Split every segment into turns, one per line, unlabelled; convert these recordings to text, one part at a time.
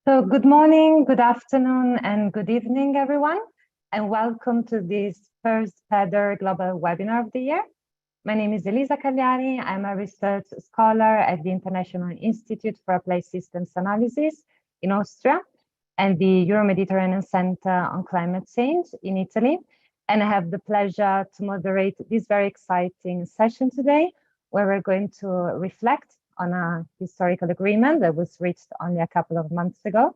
So good morning, good afternoon, and good evening, everyone, and welcome to this first PEDR Global Webinar of the year. My name is Elisa Cagliari. I'm a research scholar at the International Institute for Applied Systems Analysis in Austria and the Euro-Mediterranean Center on Climate Change in Italy. And I have the pleasure to moderate this very exciting session today, where we're going to reflect on a historical agreement that was reached only a couple of months ago,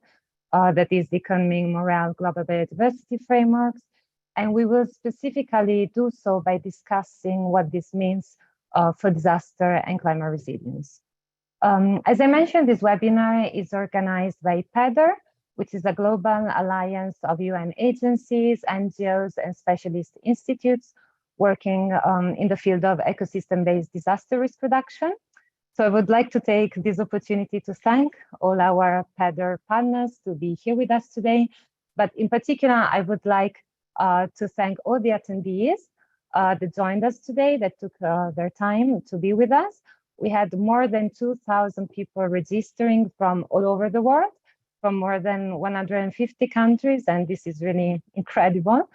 that is the Economic Morale Global Biodiversity Frameworks. And we will specifically do so by discussing what this means for disaster and climate resilience. As I mentioned, this webinar is organized by PEDR, which is a global alliance of UN agencies, NGOs, and specialist institutes working in the field of ecosystem-based disaster risk reduction. So I would like to take this opportunity to thank all our PEDR partners to be here with us today. But in particular, I would like to thank all the attendees that joined us today, that took their time to be with us. We had more than 2,000 people registering from all over the world, from more than 150 countries, and this is really incredible.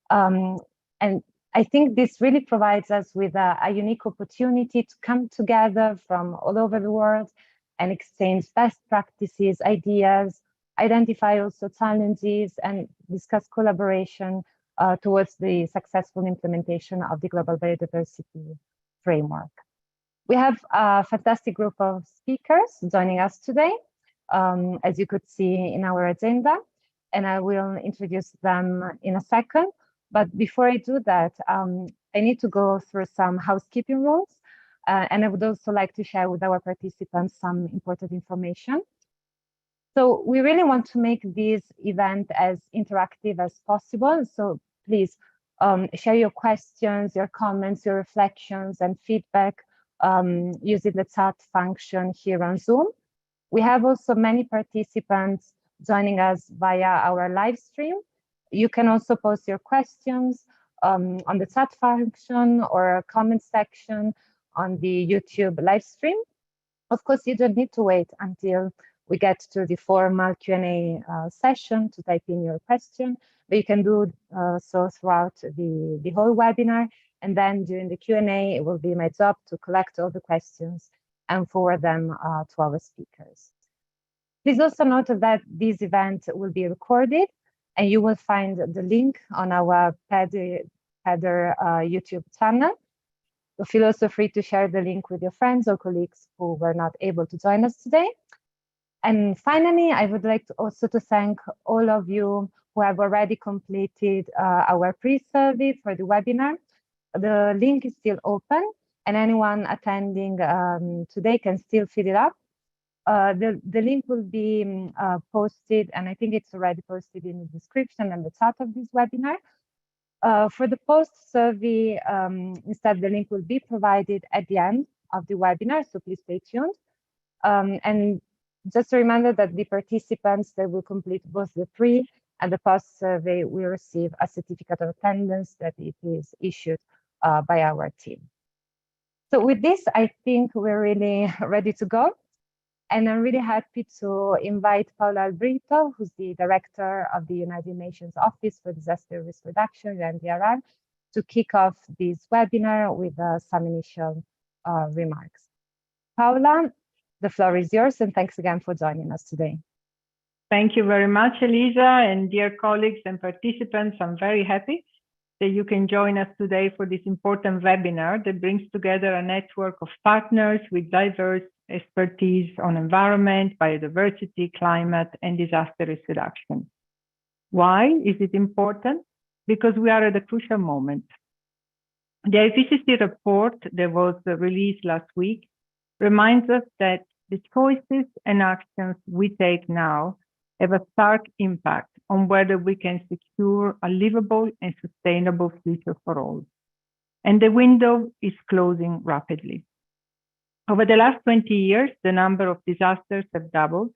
And I think this really provides us with a unique opportunity to come together from all over the world and exchange best practices, ideas, identify also challenges, and discuss collaboration towards the successful implementation of the Global Biodiversity Framework. We have a fantastic group of speakers joining us today, as you could see in our agenda, and I will introduce them in a second. But before I do that, I need to go through some housekeeping rules, and I would also like to share with our participants some important information. So we really want to make this event as interactive as possible. So please share your questions, your comments, your reflections, and feedback using the chat function here on Zoom. We have also many participants joining us via our live stream. You can also post your questions on the chat function or a comment section on the YouTube live stream. Of course, you don't need to wait until we get to the formal Q&A session to type in your question, but you can do so throughout the whole webinar. And then during the Q&A, it will be my job to collect all the questions and forward them to our speakers. Please also note that this event will be recorded, and you will find the link on our PEDR YouTube channel. So feel also free to share the link with your friends or colleagues who were not able to join us today. And finally, I would like to also to thank all of you who have already completed our pre-survey for the webinar. The link is still open, and anyone attending today can still fill it up. The link will be posted, and I think it's already posted in the description and the chat of this webinar. For the post-survey, instead, the link will be provided at the end of the webinar, so please stay tuned. And just a reminder that the participants that will complete both the pre and the post-survey will receive a certificate of attendance that it is issued by our team. So with this, I think we're really ready to go. And I'm really happy to invite Paola Albrito, who's the Director of the United Nations Office for Disaster Risk Reduction, UNDRR, to kick off this webinar with some initial remarks. Paola, the floor is yours, and thanks again for joining us today.
Thank you very much, Elisa, and dear colleagues and participants. I'm very happy that you can join us today for this important webinar that brings together a network of partners with diverse expertise on environment, biodiversity, climate, and disaster risk reduction. Why is it important? Because we are at a crucial moment. The IPCC report that was released last week reminds us that the choices and actions we take now have a stark impact on whether we can secure a livable and sustainable future for all. And the window is closing rapidly. Over the last 20 years, the number of disasters have doubled,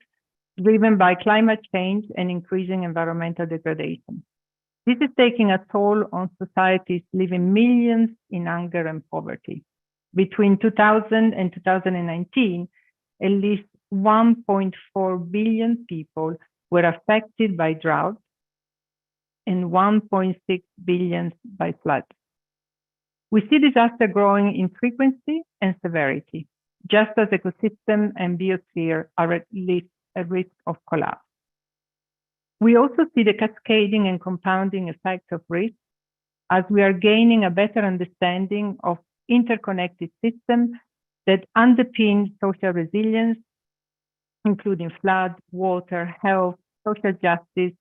driven by climate change and increasing environmental degradation. This is taking a toll on societies, leaving millions in hunger and poverty. Between 2000 and 2019, at least 1.4 billion people were affected by drought and 1.6 billion by floods. We see disaster growing in frequency and severity, just as ecosystem and biosphere are at least at risk of collapse. We also see the cascading and compounding effects of risk as we are gaining a better understanding of interconnected systems that underpin social resilience, including flood, water, health, social justice,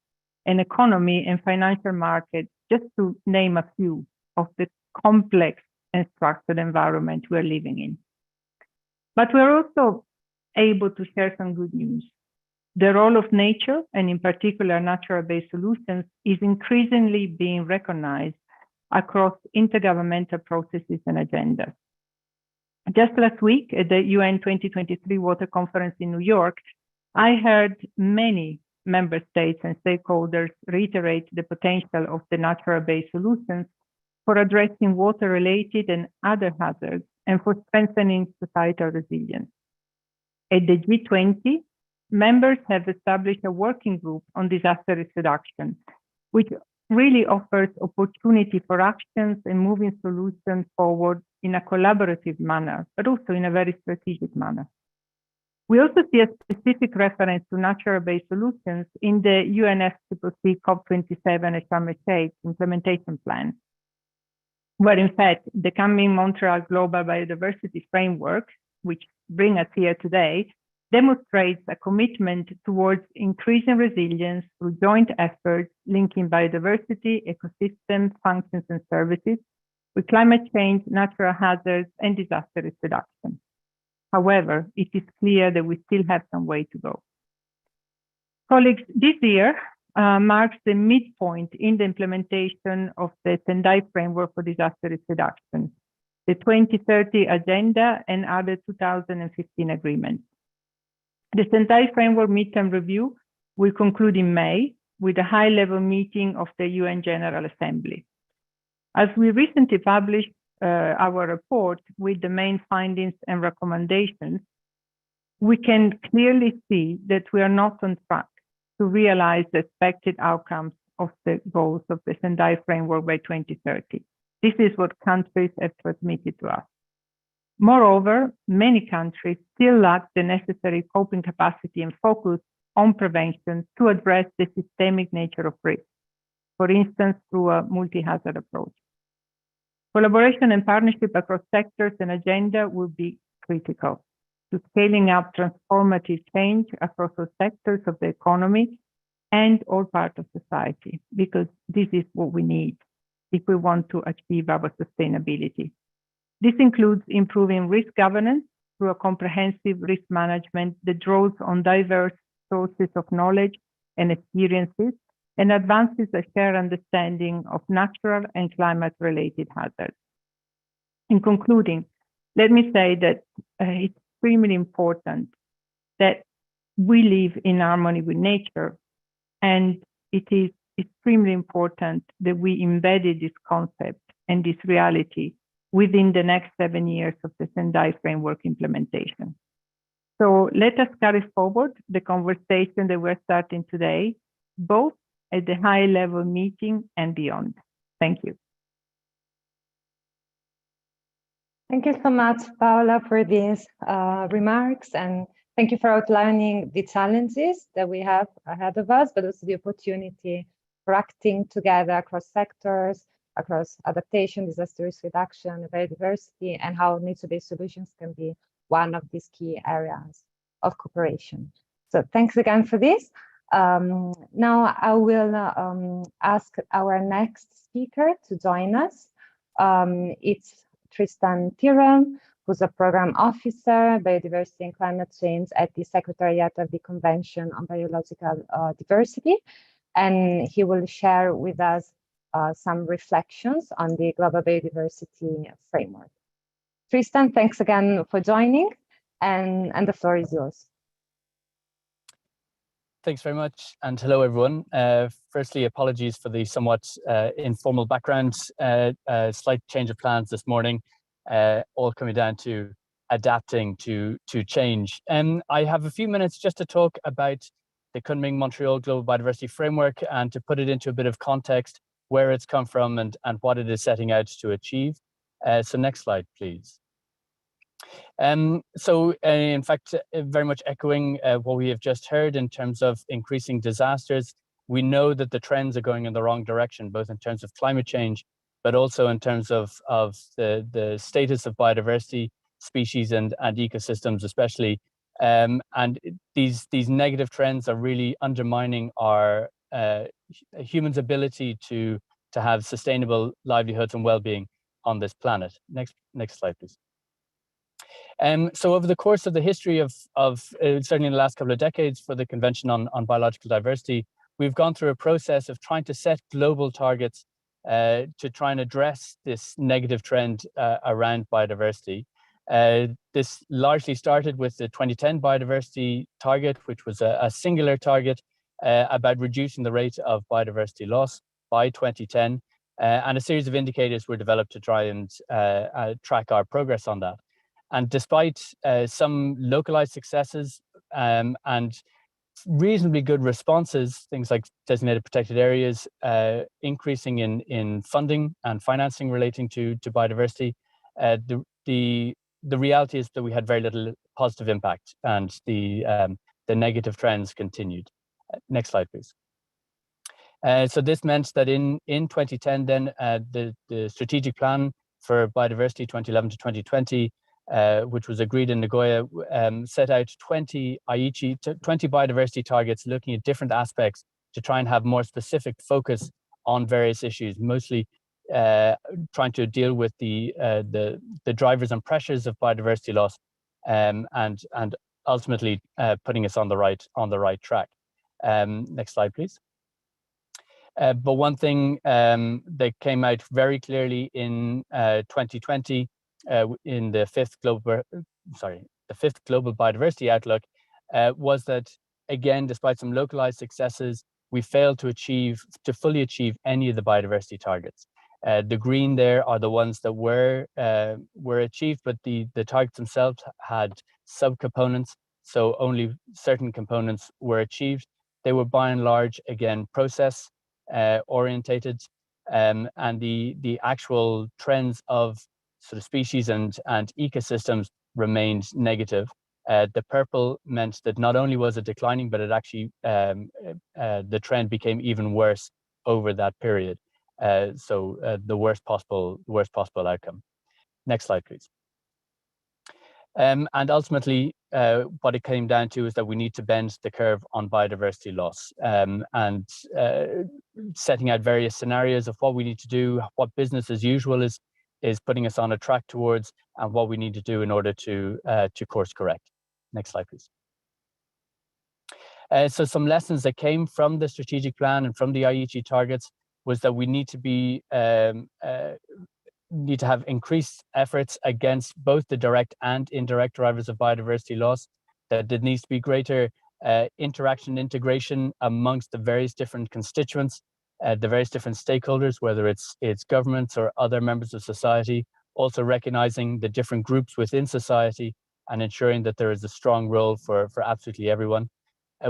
and economy and financial markets, just to name a few of the complex and structured environment we're living in. But we're also able to share some good news. The role of nature, and in particular natural-based solutions, is increasingly being recognized across intergovernmental processes and agendas. Just last week at the UN 2023 Water Conference in New York, I heard many member states and stakeholders reiterate the potential of the natural-based solutions for addressing water-related and other hazards and for strengthening societal resilience. At the G20, members have established a working group on disaster risk reduction, which really offers opportunity for actions and moving solutions forward in a collaborative manner, but also in a very strategic manner. We also see a specific reference to natural-based solutions in the UNFCCC COP27 at Sharm el-Sheikh implementation plan, where in fact the coming Montreal Global Biodiversity Framework, which brings us here today, demonstrates a commitment towards increasing resilience through joint efforts linking biodiversity, ecosystem functions and services with climate change, natural hazards, and disaster risk reduction. However, it is clear that we still have some way to go. Colleagues, this year marks the midpoint in the implementation of the Sendai Framework for Disaster Risk Reduction, the 2030 Agenda, and other 2015 agreements. The Sendai Framework midterm review will conclude in May with a high-level meeting of the UN General Assembly. As we recently published our report with the main findings and recommendations, we can clearly see that we are not on track to realize the expected outcomes of the goals of the Sendai Framework by 2030. This is what countries have transmitted to us. Moreover, many countries still lack the necessary coping capacity and focus on prevention to address the systemic nature of risk, for instance, through a multi-hazard approach. Collaboration and partnership across sectors and agenda will be critical to scaling up transformative change across all sectors of the economy and all parts of society, because this is what we need if we want to achieve our sustainability. This includes improving risk governance through a comprehensive risk management that draws on diverse sources of knowledge and experiences and advances a shared understanding of natural and climate-related hazards. In concluding, let me say that it's extremely important that we live in harmony with nature, and it is extremely important that we embedded this concept and this reality within the next 7 years of the Sendai Framework implementation. So let us carry forward the conversation that we're starting today, both at the high-level meeting and beyond. Thank you.
Thank you so much, Paola, for these remarks, and thank you for outlining the challenges that we have ahead of us, but also the opportunity for acting together across sectors, across adaptation, disaster risk reduction, biodiversity, and how nature-based solutions can be one of these key areas of cooperation. So thanks again for this. Now I will ask our next speaker to join us. It's Tristan Tyrrell, who's a program officer, biodiversity and climate change at the Secretariat of the Convention on Biological Diversity. And he will share with us some reflections on the Global Biodiversity Framework. Tristan, thanks again for joining, and the floor is yours.
Thanks very much, and hello everyone. Firstly, apologies for the somewhat informal background, slight change of plans this morning, all coming down to adapting to change. I have a few minutes just to talk about the Kunming-Montreal Global Biodiversity Framework, and to put it into a bit of context, where it's come from and what it is setting out to achieve. So next slide, please. In fact, very much echoing what we have just heard in terms of increasing disasters, we know that the trends are going in the wrong direction, both in terms of climate change, but also in terms of the status of biodiversity, species and ecosystems especially. And these negative trends are really undermining our humans' ability to have sustainable livelihoods and well-being on this planet. Next slide, please. So over the course of the history of certainly in the last couple of decades for the Convention on Biological Diversity, we've gone through a process of trying to set global targets to try and address this negative trend around biodiversity. This largely started with the 2010 biodiversity target, which was a singular target about reducing the rate of biodiversity loss by 2010. And a series of indicators were developed to try and track our progress on that. And despite some localized successes and reasonably good responses, things like designated protected areas, increasing in funding and financing relating to biodiversity, the reality is that we had very little positive impact, and the negative trends continued. Next slide, please. So this meant that in 2010, then the strategic plan for biodiversity 2011 to 2020, which was agreed in Nagoya, set out 20 biodiversity targets looking at different aspects to try and have more specific focus on various issues, mostly trying to deal with the drivers and pressures of biodiversity loss, and ultimately putting us on the right track. Next slide, please. But one thing that came out very clearly in 2020 in the fifth global biodiversity outlook was that, again, despite some localized successes, we failed to fully achieve any of the biodiversity targets. The green there are the ones that were achieved, but the targets themselves had subcomponents, so only certain components were achieved. They were by and large, again, process orientated, and the actual trends of sort of species and ecosystems remained negative. The purple meant that not only was it declining, but it actually the trend became even worse over that period. So the worst possible outcome. Next slide, please. And ultimately, what it came down to is that we need to bend the curve on biodiversity loss, and setting out various scenarios of what we need to do, what business as usual is putting us on a track towards, and what we need to do in order to course correct. Next slide, please. So some lessons that came from the strategic plan and from the Aichi targets was that we need to have increased efforts against both the direct and indirect drivers of biodiversity loss, that there needs to be greater interaction, integration amongst the various different constituents, the various different stakeholders, whether it's governments or other members of society, also recognizing the different groups within society and ensuring that there is a strong role for absolutely everyone.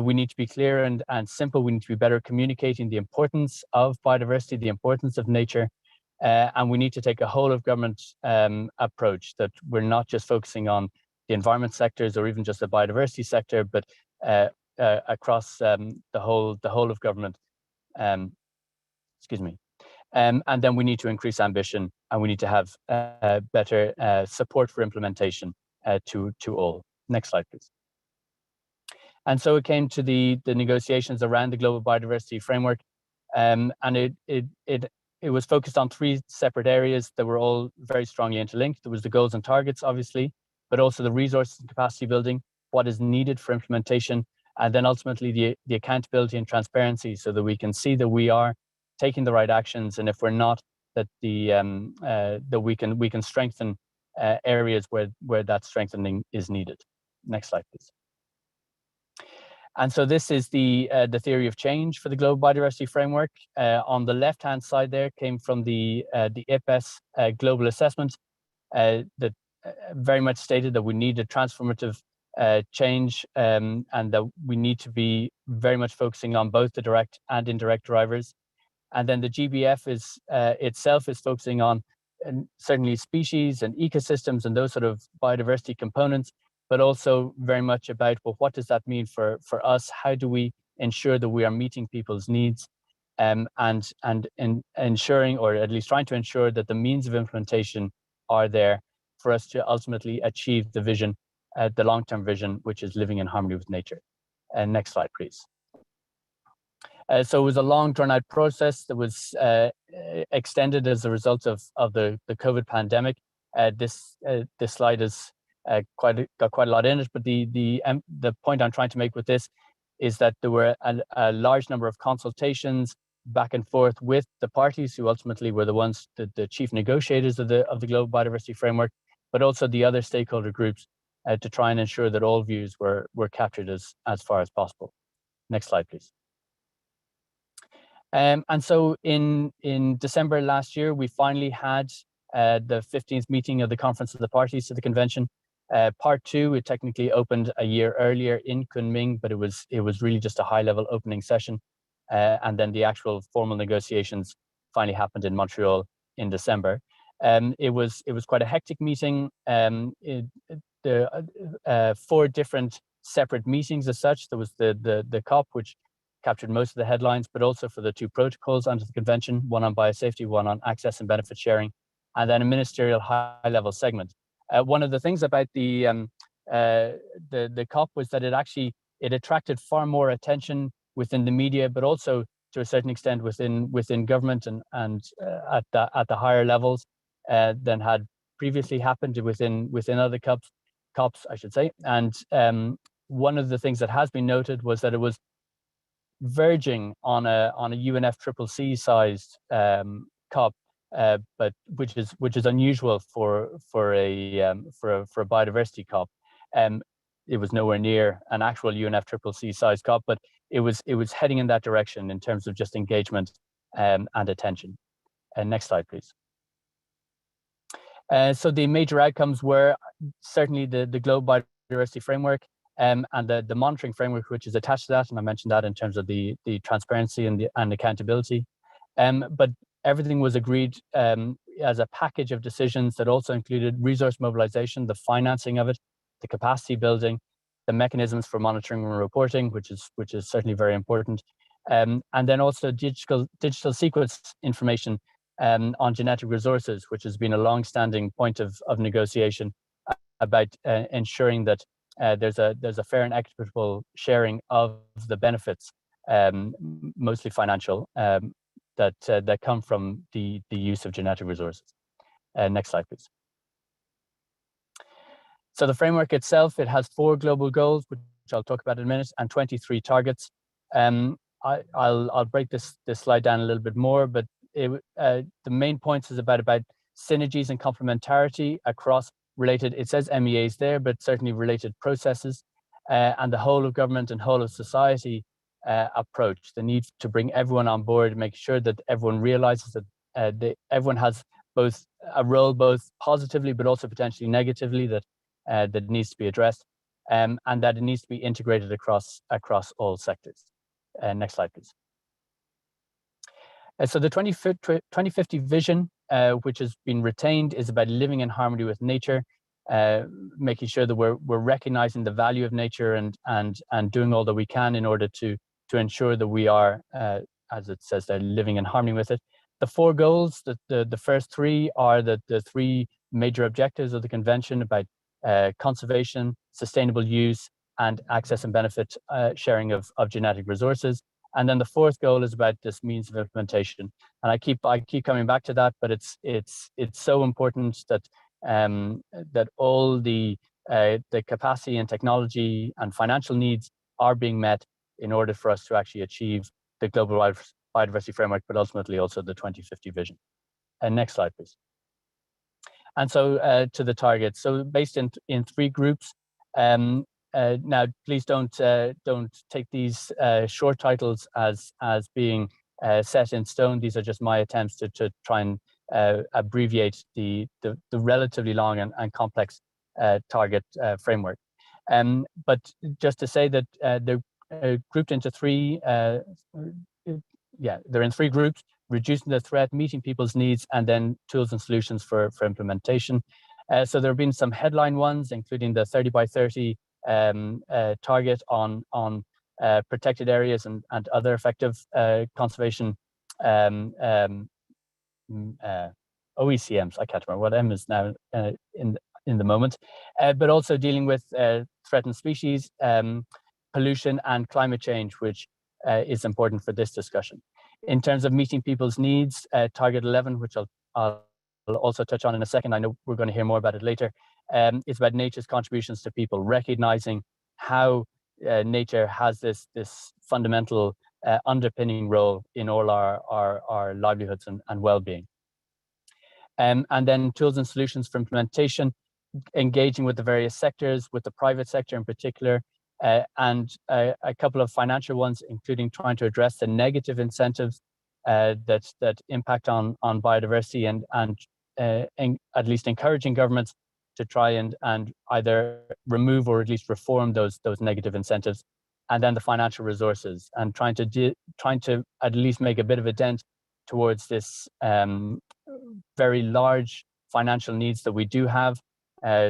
We need to be clear and simple. We need to be better communicating the importance of biodiversity, the importance of nature, and we need to take a whole of government approach, that we're not just focusing on the environment sectors or even just the biodiversity sector, but across the whole of government. Excuse me. And then we need to increase ambition, and we need to have better support for implementation to all. Next slide, please. And so it came to the negotiations around the Global Biodiversity Framework, and it was focused on three separate areas that were all very strongly interlinked. There was the goals and targets, obviously, but also the resources and capacity building, what is needed for implementation, and then ultimately the accountability and transparency, so that we can see that we are taking the right actions, and if we're not, that that we can strengthen areas where that strengthening is needed. Next slide, please. And so this is the theory of change for the Global Biodiversity Framework. On the left-hand side there came from the IPBES global assessment that very much stated that we need a transformative change, and that we need to be very much focusing on both the direct and indirect drivers. And then the GBF is itself is focusing on certainly species and ecosystems and those sort of biodiversity components, but also very much about, well, what does that mean for us? How do we ensure that we are meeting people's needs, and ensuring, or at least trying to ensure, that the means of implementation are there for us to ultimately achieve the vision, the long-term vision, which is living in harmony with nature. Next slide, please. So it was a long, drawn-out process that was extended as a result of the COVID pandemic. This slide has got quite a lot in it, but the point I'm trying to make with this is that there were a large number of consultations back and forth with the parties, who ultimately were the ones, the chief negotiators of the Global Biodiversity Framework, but also the other stakeholder groups, to try and ensure that all views were captured as far as possible. Next slide, please. And so in December last year, we finally had the 15th meeting of the Conference of the Parties to the Convention. Part 2, it technically opened a year earlier in Kunming, but it was really just a high-level opening session. And then the actual formal negotiations finally happened in Montreal in December. It was quite a hectic meeting. There 4 different separate meetings as such. There was the COP, which captured most of the headlines, but also for the 2 protocols under the convention, one on biosafety, one on access and benefit sharing, and then a ministerial high-level segment. One of the things about the COP was that it attracted far more attention within the media, but also to a certain extent within government and at the higher levels than had previously happened within other COPs, I should say. And one of the things that has been noted was that it was verging on a UNFCCC sized COP, but which is unusual for a biodiversity COP. It was nowhere near an actual UNFCCC sized COP, but it was heading in that direction in terms of just engagement and attention. Next slide, please. So the major outcomes were certainly the Global Biodiversity Framework, and the monitoring framework, which is attached to that, and I mentioned that in terms of the transparency and accountability. But everything was agreed as a package of decisions that also included resource mobilization, the financing of it, the capacity building, the mechanisms for monitoring and reporting, which is certainly very important, and then also digital sequence information on genetic resources, which has been a long-standing point of negotiation about ensuring that there's a fair and equitable sharing of the benefits, mostly financial, that come from the use of genetic resources. Next slide, please. So the framework itself, it has 4 global goals, which I'll talk about in a minute, and 23 targets. I'll break this slide down a little bit more, but the main points is about synergies and complementarity across related, it says MEAs there, but certainly related processes, and the whole of government and whole of society approach, the need to bring everyone on board, make sure that everyone realizes that everyone has both a role, both positively, but also potentially negatively, that needs to be addressed, and that it needs to be integrated across all sectors. Next slide, please. So the 2050 vision, which has been retained, is about living in harmony with nature, making sure that we're recognizing the value of nature and doing all that we can in order to ensure that we are, as it says there, living in harmony with it. The 4 goals, the first 3 are the 3 major objectives of the convention about conservation, sustainable use, and access and benefit sharing of genetic resources. And then the 4th goal is about this means of implementation. And I keep coming back to that, but it's so important that that all the capacity and technology and financial needs are being met in order for us to actually achieve the Global Biodiversity Framework, but ultimately also the 2050 vision. And next slide, please. And so to the targets. So based in 3 groups. Now, please don't take these short titles as being set in stone. These are just my attempts to try and abbreviate the relatively long and complex target framework. But just to say that they're grouped into three, they're in three groups: reducing the threat, meeting people's needs, and then tools and solutions for implementation. So there have been some headline ones, including the 30 by 30 target on protected areas and other effective conservation OECMs. I can't remember what M is now in the moment, but also dealing with threatened species, pollution, and climate change, which is important for this discussion. In terms of meeting people's needs, Target 11, which I'll also touch on in a second, I know we're going to hear more about it later, it's about nature's contributions to people, recognizing how nature has this fundamental underpinning role in all our livelihoods and well-being. And then tools and solutions for implementation, engaging with the various sectors, with the private sector in particular, and a couple of financial ones, including trying to address the negative incentives that impact on biodiversity, and at least encouraging governments to try and either remove or at least reform those negative incentives. And then the financial resources, and trying to at least make a bit of a dent towards this very large financial needs that we do have.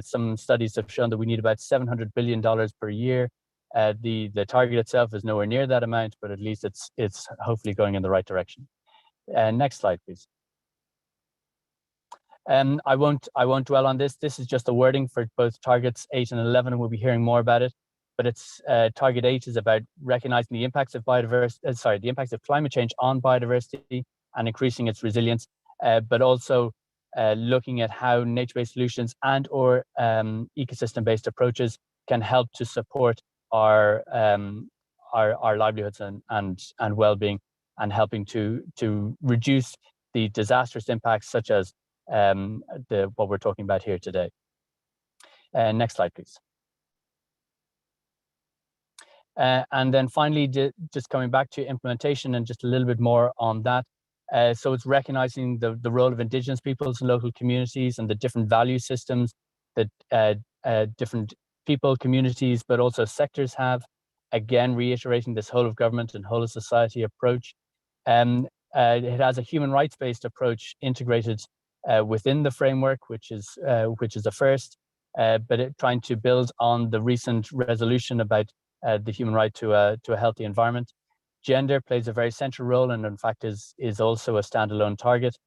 Some studies have shown that we need about $700 billion per year. The target itself is nowhere near that amount, but at least it's hopefully going in the right direction. Next slide, please. I won't dwell on this. This is just the wording for both targets 8 and 11, and we'll be hearing more about it. But it's target 8 is about recognizing the impacts of the impacts of climate change on biodiversity and increasing its resilience, but also looking at how nature-based solutions and/or ecosystem-based approaches can help to support our livelihoods and well-being, and helping to reduce the disastrous impacts such as what we're talking about here today. Next slide, please. And then finally, just coming back to implementation and just a little bit more on that. So it's recognizing the role of Indigenous peoples and local communities and the different value systems that different people, communities, but also sectors have. Again, reiterating this whole of government and whole of society approach. It has a human rights-based approach integrated within the framework, which is a first, but trying to build on the recent resolution about the human right to a healthy environment. Gender plays a very central role, and in fact is also a standalone target.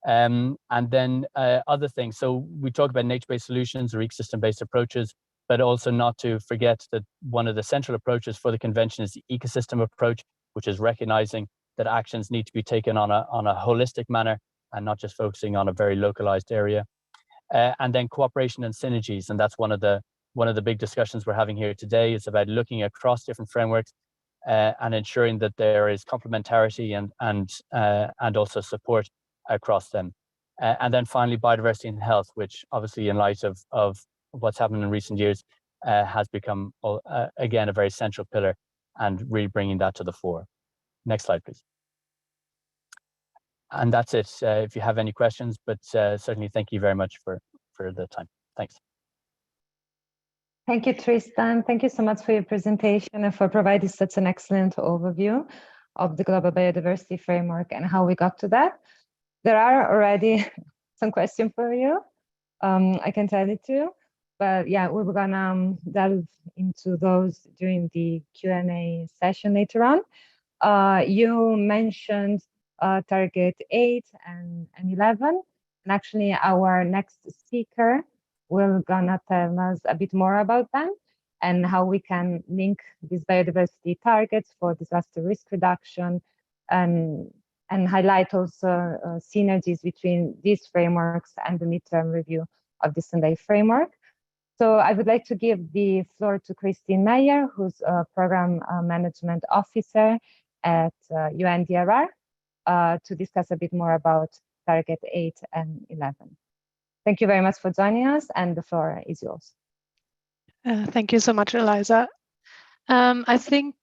And then other things. So we talk about nature-based solutions or ecosystem-based approaches, but also not to forget that one of the central approaches for the convention is the ecosystem approach, which is recognizing that actions need to be taken on a holistic manner and not just focusing on a very localized area. And then cooperation and synergies, and that's one of the big discussions we're having here today. It's about looking across different frameworks and ensuring that there is complementarity and also support across them. And then finally, biodiversity and health, which obviously in light of what's happened in recent years has become, again, a very central pillar, and really bringing that to the fore. Next slide, please. And that's it. If you have any questions, but certainly thank you very much for the time. Thanks.
Thank you, Tristan. Thank you so much for your presentation and for providing such an excellent overview of the Global Biodiversity Framework and how we got to that. There are already some questions for you. I can tell you too, but yeah, we're gonna delve into those during the Q&A session later on. You mentioned target 8 and 11, and actually our next speaker will gonna tell us a bit more about them and how we can link these biodiversity targets for disaster risk reduction, and highlight also synergies between these frameworks and the midterm review of the Sendai framework. So I would like to give the floor to Christine Meyer, who's a Program Management Officer at UNDRR, to discuss a bit more about target 8 and 11. Thank you very much for joining us, and the floor is yours.
Thank you so much, Eliza. I think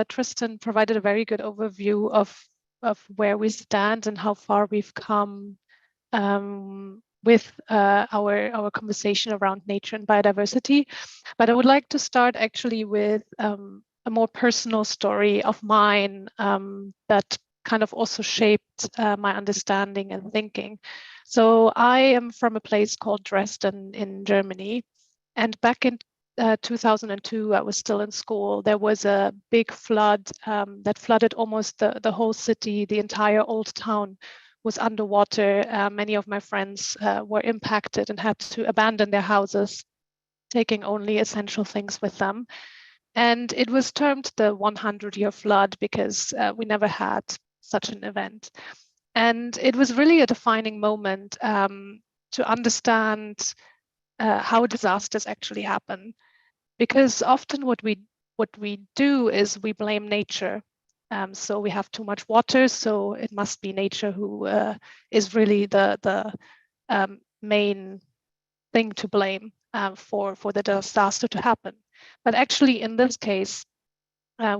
Tristan provided a very good overview of where we stand and how far we've come with our conversation around nature and biodiversity. But I would like to start actually with a more personal story of mine that kind of also shaped my understanding and thinking. So I am from a place called Dresden in Germany. And back in 2002, I was still in school. There was a big flood that flooded almost the whole city. The entire old town was underwater. Many of my friends were impacted and had to abandon their houses, taking only essential things with them. And it was termed the 100-year flood because we never had such an event. And it was really a defining moment to understand how disasters actually happen. Because often what we do is we blame nature. So we have too much water, so it must be nature who is really the main thing to blame for the disaster to happen. But actually, in this case,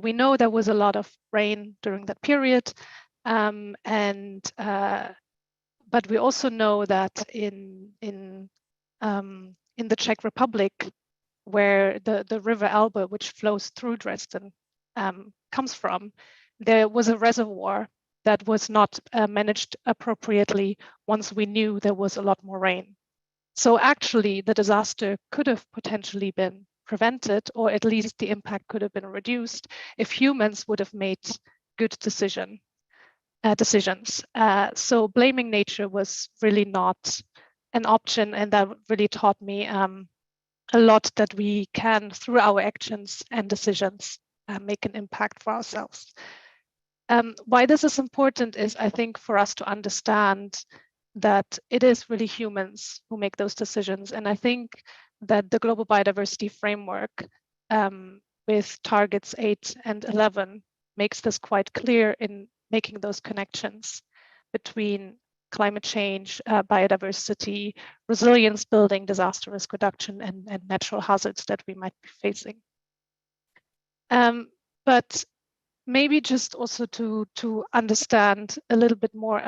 we know there was a lot of rain during that period, but we also know that in the Czech Republic, where the river Elbe, which flows through Dresden, comes from, there was a reservoir that was not managed appropriately once we knew there was a lot more rain. So actually, the disaster could have potentially been prevented, or at least the impact could have been reduced if humans would have made good decisions. So blaming nature was really not an option, and that really taught me a lot that we can, through our actions and decisions, make an impact for ourselves. Why this is important is, I think, for us to understand that it is really humans who make those decisions. And I think that the Global Biodiversity Framework with targets 8 and 11 makes this quite clear in making those connections between climate change, biodiversity, resilience building, disaster risk reduction, and natural hazards that we might be facing. But maybe just also to understand a little bit more,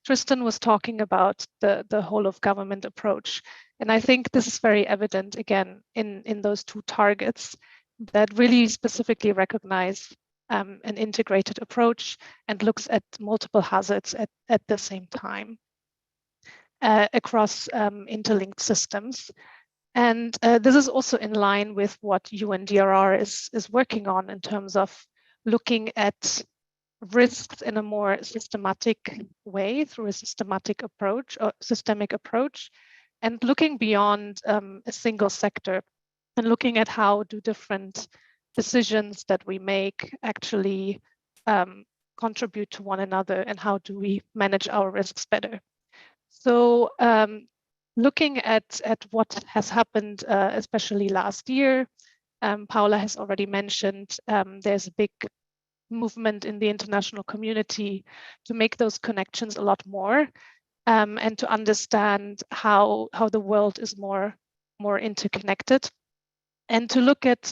Tristan was talking about the whole of government approach. And I think this is very evident, again, in those two targets that really specifically recognize an integrated approach and looks at multiple hazards at the same time across interlinked systems. And this is also in line with what UNDRR is working on in terms of looking at risks in a more systematic way through a systematic approach or systemic approach, and looking beyond a single sector and looking at how do different decisions that we make actually contribute to one another, and how do we manage our risks better. So looking at what has happened, especially last year, Paula has already mentioned there's a big movement in the international community to make those connections a lot more, and to understand how the world is more interconnected, and to look at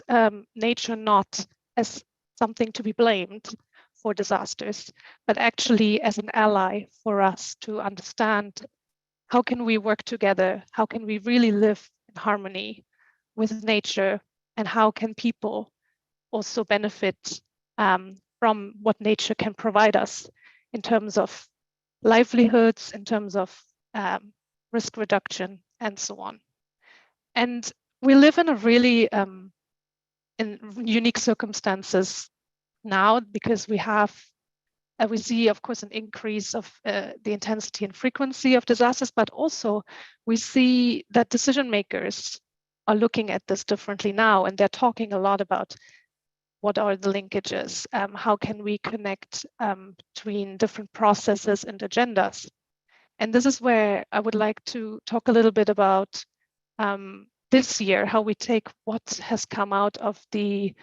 nature not as something to be blamed for disasters, but actually as an ally for us to understand how can we work together, how can we really live in harmony with nature, and how can people also benefit from what nature can provide us in terms of livelihoods, in terms of risk reduction, and so on. And we live in a really in unique circumstances now, because we see, of course, an increase of the intensity and frequency of disasters, but also we see that decision makers are looking at this differently now, and they're talking a lot about what are the linkages, how can we connect between different processes and agendas. And this is where I would like to talk a little bit about this year, how we take what has come out of the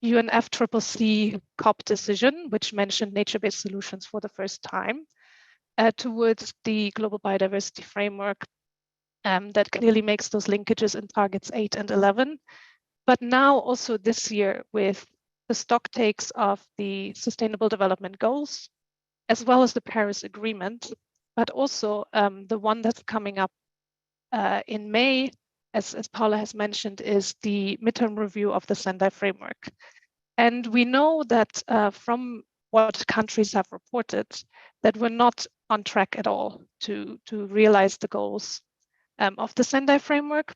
UNFCCC COP decision, which mentioned nature-based solutions for the first time, towards the Global Biodiversity Framework that clearly makes those linkages in targets 8 and 11. But now also this year with the stock takes of the Sustainable Development Goals, as well as the Paris Agreement, but also the one that's coming up in May, as Paula has mentioned, is the midterm review of the Sendai framework. And we know that from what countries have reported, that we're not on track at all to realize the goals of the Sendai framework,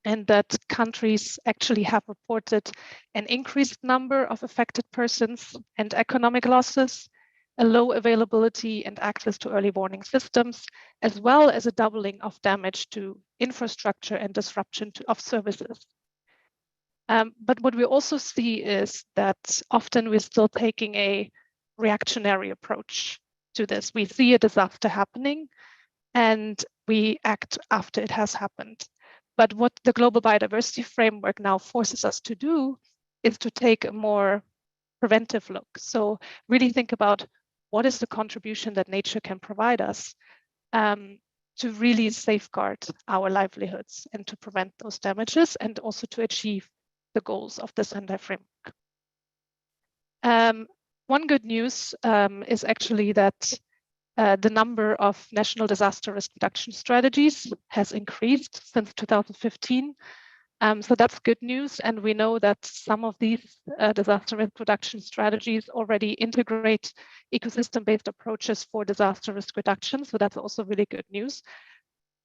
and that countries actually have reported an increased number of affected persons and economic losses, a low availability and access to early warning systems, as well as a doubling of damage to infrastructure and disruption of services. But what we also see is that often we're still taking a reactionary approach to this. We see a disaster happening and we act after it has happened. But what the Global Biodiversity Framework now forces us to do is to take a more preventive look. So really think about what is the contribution that nature can provide us to really safeguard our livelihoods and to prevent those damages, and also to achieve the goals of the Sendai framework. One good news is actually that the number of national disaster risk reduction strategies has increased since 2015. So that's good news. And we know that some of these disaster risk reduction strategies already integrate ecosystem-based approaches for disaster risk reduction. So that's also really good news.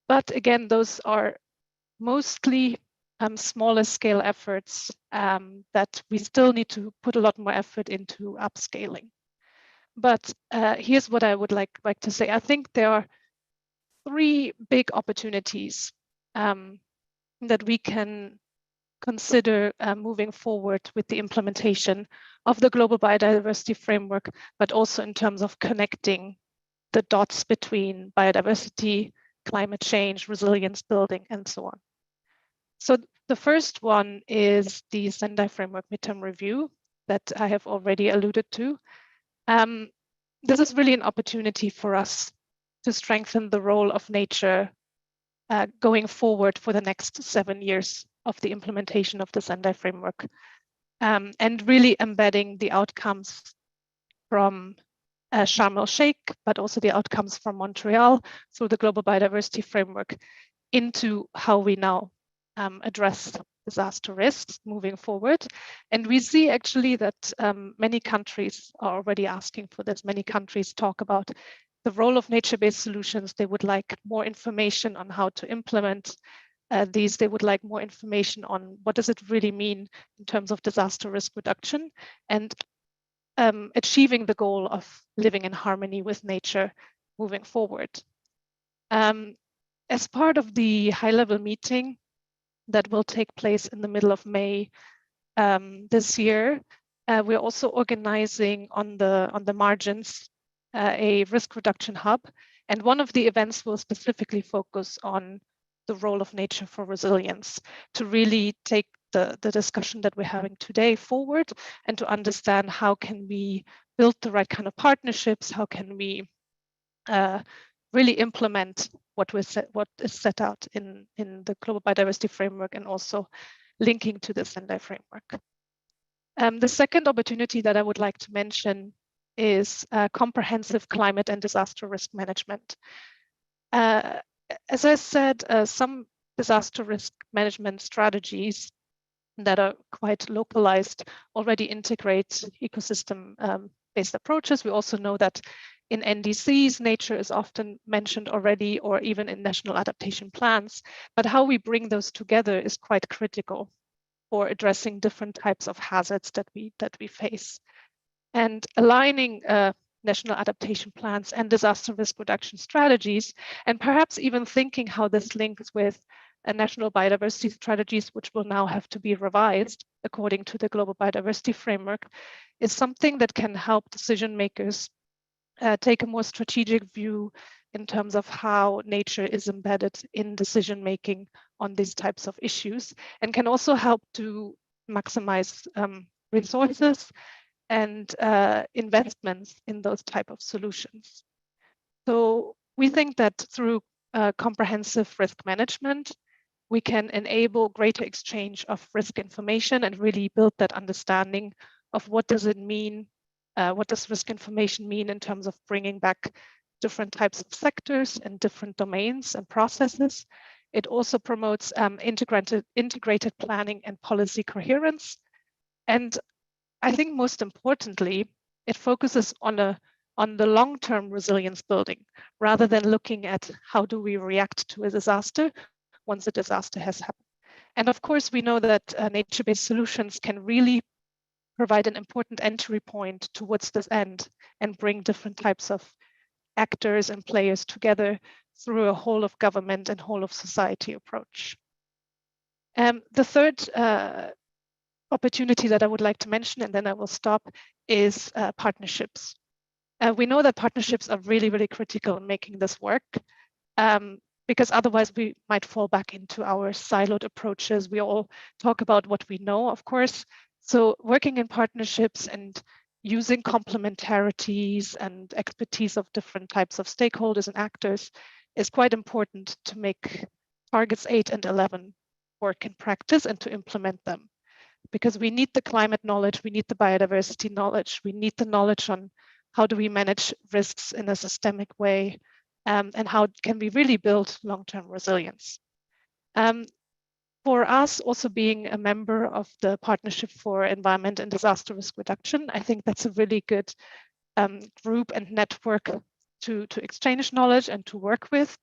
But again, those are mostly smaller scale efforts that we still need to put a lot more effort into upscaling. But here's what I would like to say. I think there are three big opportunities that we can consider moving forward with the implementation of the Global Biodiversity Framework, but also in terms of connecting the dots between biodiversity, climate change, resilience building, and so on. So the first one is the Sendai Framework midterm review that I have already alluded to. This is really an opportunity for us to strengthen the role of nature going forward for the next 7 years of the implementation of the Sendai framework, and really embedding the outcomes from Sharm el-Sheikh, but also the outcomes from Montreal through the Global Biodiversity Framework into how we now address disaster risks moving forward. And we see actually that many countries are already asking for this. Many countries talk about the role of nature-based solutions. They would like more information on how to implement these. They would like more information on what does it really mean in terms of disaster risk reduction and achieving the goal of living in harmony with nature moving forward. As part of the high-level meeting that will take place in the middle of May this year, we're also organizing on the margins a risk reduction hub. And one of the events will specifically focus on the role of nature for resilience, to really take the discussion that we're having today forward and to understand how can we build the right kind of partnerships, how can we really implement what is set out in the Global Biodiversity Framework, and also linking to the Sendai framework. The second opportunity that I would like to mention is comprehensive climate and disaster risk management. As I said, some disaster risk management strategies that are quite localized already integrate ecosystem-based approaches. We also know that in NDCs, nature is often mentioned already, or even in national adaptation plans. But how we bring those together is quite critical for addressing different types of hazards that we face. And aligning national adaptation plans and disaster risk reduction strategies, and perhaps even thinking how this links with national biodiversity strategies, which will now have to be revised according to the Global Biodiversity Framework, is something that can help decision makers take a more strategic view in terms of how nature is embedded in decision making on these types of issues, and can also help to maximize resources and investments in those type of solutions. So we think that through comprehensive risk management, we can enable greater exchange of risk information and really build that understanding of what does it mean, what does risk information mean in terms of bringing back different types of sectors and different domains and processes. It also promotes integrated planning and policy coherence. And I think most importantly, it focuses on the long-term resilience building, rather than looking at how do we react to a disaster once a disaster has happened. And of course, we know that nature-based solutions can really provide an important entry point towards this end and bring different types of actors and players together through a whole of government and whole of society approach. The third opportunity that I would like to mention, and then I will stop, is partnerships. We know that partnerships are really, really critical in making this work, because otherwise we might fall back into our siloed approaches. We all talk about what we know, of course. So working in partnerships and using complementarities and expertise of different types of stakeholders and actors is quite important to make targets 8 and 11 work in practice and to implement them. Because we need the climate knowledge, we need the biodiversity knowledge, we need the knowledge on how do we manage risks in a systemic way, and how can we really build long-term resilience. For us, also being a member of the Partnership for Environment and Disaster Risk Reduction, I think that's a really good group and network to exchange knowledge and to work with.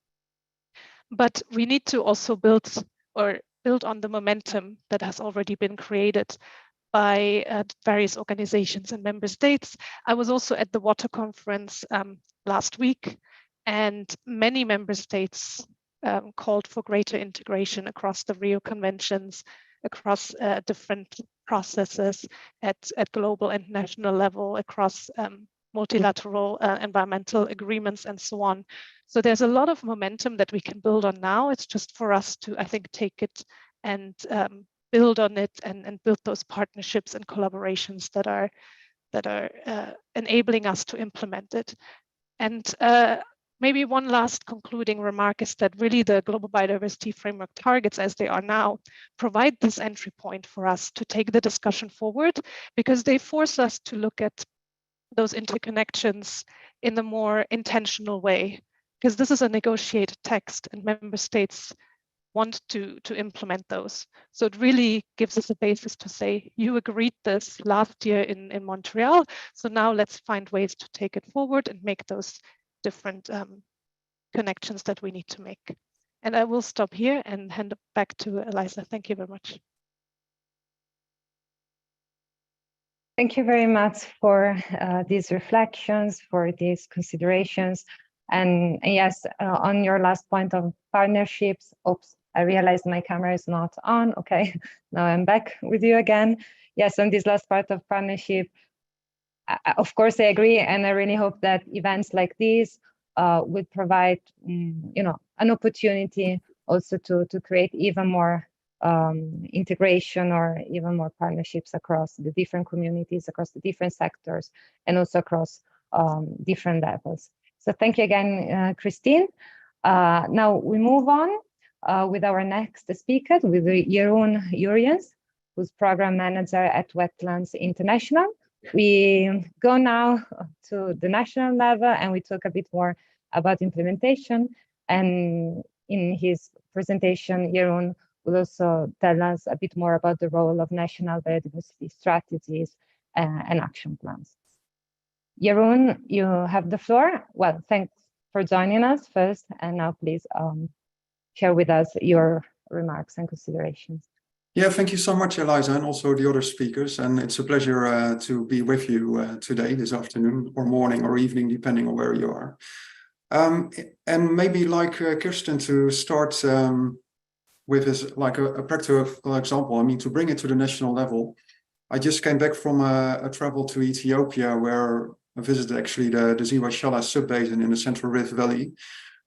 But we need to also build on the momentum that has already been created by various organizations and member states. I was also at the Water Conference last week, and many member states called for greater integration across the Rio Conventions, across different processes at global and national level, across multilateral environmental agreements and so on. So there's a lot of momentum that we can build on now. It's just for us to, I think, take it and build on it and build those partnerships and collaborations that are enabling us to implement it. And maybe one last concluding remark is that really the Global Biodiversity Framework targets, as they are now, provide this entry point for us to take the discussion forward, because they force us to look at those interconnections in a more intentional way, because this is a negotiated text and member states want to implement those. So it really gives us a basis to say, you agreed this last year in Montreal, so now let's find ways to take it forward and make those different connections that we need to make. And I will stop here and hand it back to Eliza. Thank you very much.
Thank you very much for these reflections, for these considerations. And yes, on your last point of partnerships, oops, I realized my camera is not on. Okay, now I'm back with you again. Yes, on this last part of partnership, of course, I agree, and I really hope that events like these would provide, an opportunity also to create even more integration or even more partnerships across the different communities, across the different sectors, and also across different levels. So thank you again, Christine. Now we move on with our next speaker, with Jeroen Jurjens, who's program manager at Wetlands International. We go now to the national level and we talk a bit more about implementation. And in his presentation, Jeroen will also tell us a bit more about the role of national biodiversity strategies and action plans. Jeroen, you have the floor. Well, thanks for joining us first. And now please share with us your remarks and considerations.
Yeah, thank you so much, Eliza, and also the other speakers. And it's a pleasure to be with you today, this afternoon, or morning, or evening, depending on where you are. And maybe like Kirsten, to start with a practical example. I mean, to bring it to the national level, I just came back from a travel to Ethiopia, where I visited actually the Ziwa Shala subbasin in the Central Rift Valley,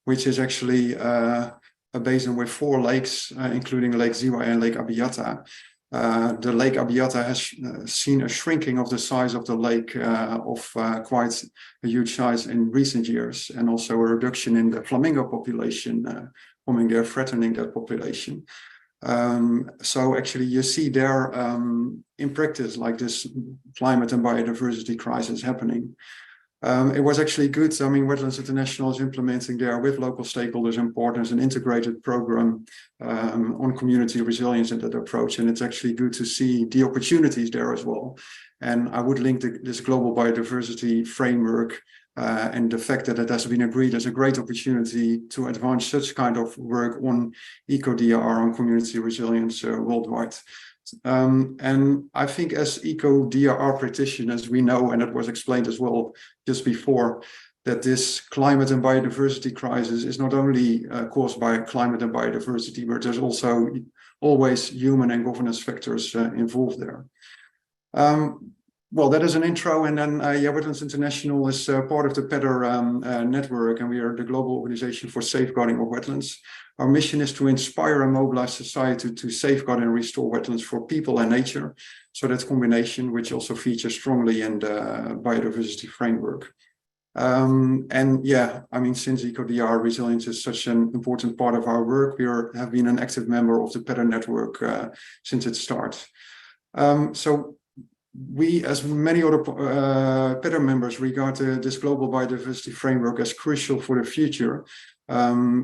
which is actually a basin with 4 lakes, including Lake Ziwa and Lake Abiata. The Lake Abiata has seen a shrinking of the size of the lake of quite a huge size in recent years, and also a reduction in the flamingo population, coming there, threatening that population. So actually you see there in practice like this climate and biodiversity crisis happening. It was actually good. I mean, Wetlands International is implementing there with local stakeholders and partners an integrated program on community resilience in that approach. And it's actually good to see the opportunities there as well. And I would link this global biodiversity framework and the fact that it has been agreed as a great opportunity to advance such kind of work on eco-DRR, on community resilience worldwide. And I think as eco-DRR practitioners, we know, and it was explained as well just before, that this climate and biodiversity crisis is not only caused by climate and biodiversity, but there's also always human and governance factors involved there. Well, that is an intro, and then Wetlands International is part of the PEDR network, and we are the global organization for safeguarding of wetlands. Our mission is to inspire and mobilize society to safeguard and restore wetlands for people and nature. So that combination, which also features strongly in the biodiversity framework. And yeah, I mean, since eco-DRR resilience is such an important part of our work, we have been an active member of the PEDR network since its start. So we, as many other PEDR members, regard this global biodiversity framework as crucial for the future,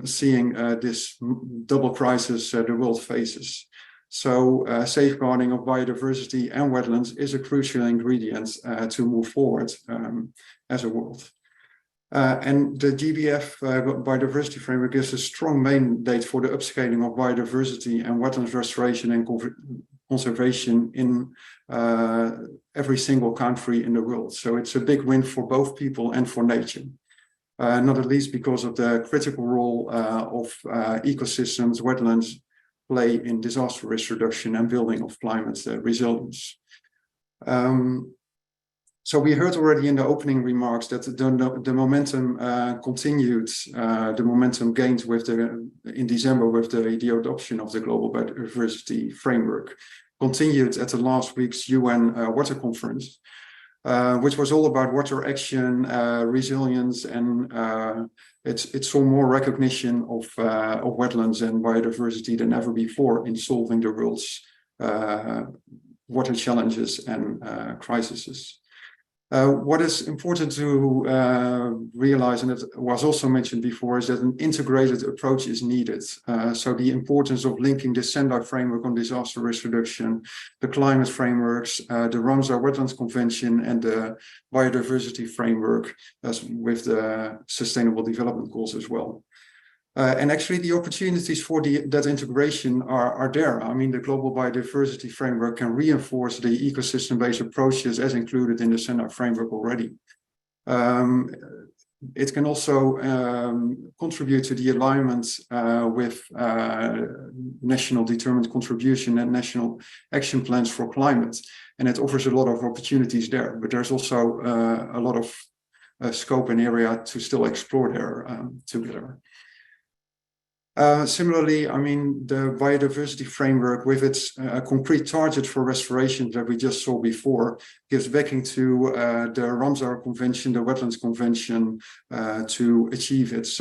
seeing this double crisis the world faces. So safeguarding of biodiversity and wetlands is a crucial ingredient to move forward as a world. And the GBF biodiversity framework gives a strong mandate for the upscaling of biodiversity and wetlands restoration and conservation in every single country in the world. So it's a big win for both people and for nature. Not at least because of the critical role of ecosystems, wetlands play in disaster risk reduction and building of climate resilience. So we heard already in the opening remarks that the momentum continued, the momentum gained in December with the adoption of the Global Biodiversity Framework, continued at the last week's UN Water Conference, which was all about water action, resilience, and it saw more recognition of wetlands and biodiversity than ever before in solving the world's water challenges and crises. What is important to realize, and it was also mentioned before, is that an integrated approach is needed. So the importance of linking the Sendai framework on disaster risk reduction, the climate frameworks, the Ramsar Wetlands Convention, and the biodiversity framework with the Sustainable Development Goals as well. And actually the opportunities for that integration are there. I mean, the Global Biodiversity Framework can reinforce the ecosystem-based approaches as included in the Sendai framework already. It can also contribute to the alignment with national determined contribution and national action plans for climate. And it offers a lot of opportunities there, but there's also a lot of scope and area to still explore there together. Similarly, I mean, the biodiversity framework with its concrete target for restoration that we just saw before gives backing to the Ramsar Convention, the Wetlands Convention, to achieve its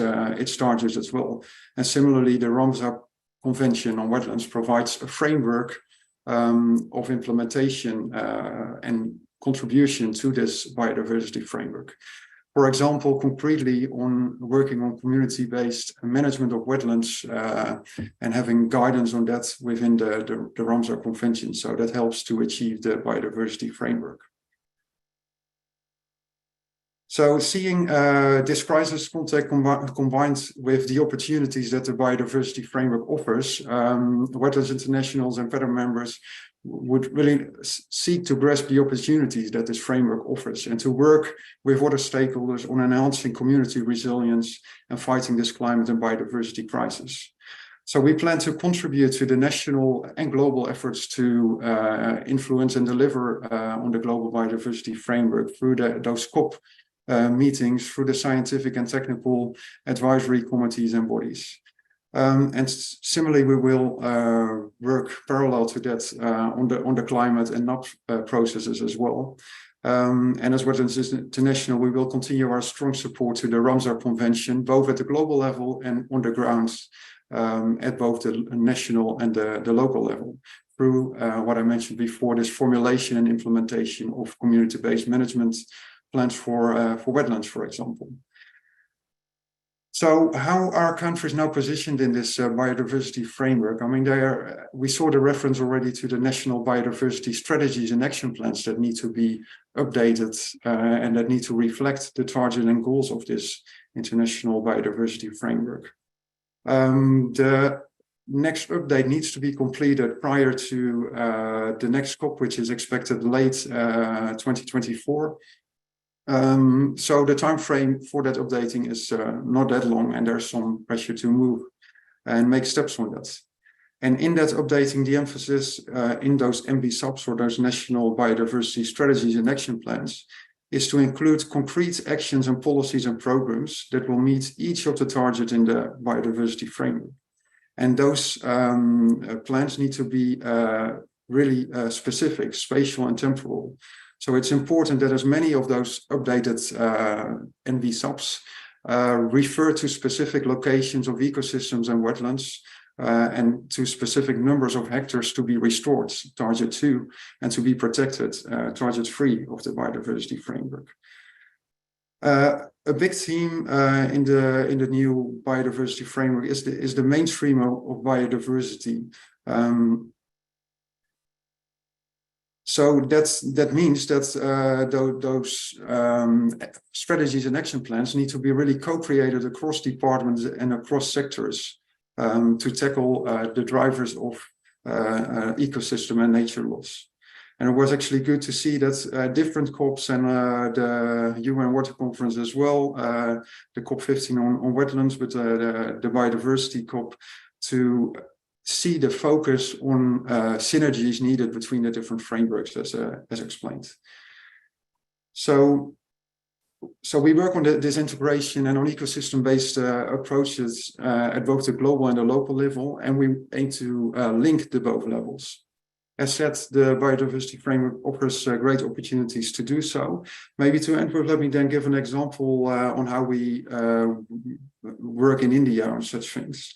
targets as well. And similarly, the Ramsar Convention on Wetlands provides a framework of implementation and contribution to this biodiversity framework. For example, concretely on working on community-based management of wetlands and having guidance on that within the Ramsar Convention. So that helps to achieve the biodiversity framework. So seeing this crisis context combined with the opportunities that the biodiversity framework offers, Wetlands Internationals and PEDR members would really seek to grasp the opportunities that this framework offers and to work with other stakeholders on enhancing community resilience and fighting this climate and biodiversity crisis. So we plan to contribute to the national and global efforts to influence and deliver on the global biodiversity framework through those COP meetings, through the scientific and technical advisory committees and bodies. And similarly, we will work parallel to that on the climate and NAP processes as well. And as Wetlands International, we will continue our strong support to the Ramsar Convention, both at the global level and on the ground at both the national and the local level, through what I mentioned before, this formulation and implementation of community-based management plans for wetlands, for example. So how are countries now positioned in this biodiversity framework? I mean, we saw the reference already to the national biodiversity strategies and action plans that need to be updated and that need to reflect the targets and goals of this international biodiversity framework. The next update needs to be completed prior to the next COP, which is expected late 2024. So the time frame for that updating is not that long, and there's some pressure to move and make steps on that. And in that updating, the emphasis in those NB-subs, or those national biodiversity strategies and action plans, is to include concrete actions and policies and programs that will meet each of the targets in the biodiversity framework. And those plans need to be really specific, spatial and temporal. So it's important that as many of those updated NB-subs refer to specific locations of ecosystems and wetlands and to specific numbers of hectares to be restored, target 2, and to be protected, target 3 of the biodiversity framework. A big theme in the new biodiversity framework is the mainstream of biodiversity. So that means that those strategies and action plans need to be really co-created across departments and across sectors to tackle the drivers of ecosystem and nature loss. And it was actually good to see that different COPs and the UN Water Conference as well, the COP15 on wetlands, but the biodiversity COP, to see the focus on synergies needed between the different frameworks, as explained. So we work on this integration and on ecosystem-based approaches at both the global and the local level, and we aim to link the both levels. As said, the biodiversity framework offers great opportunities to do so. Maybe to end with, let me then give an example on how we work in India on such things.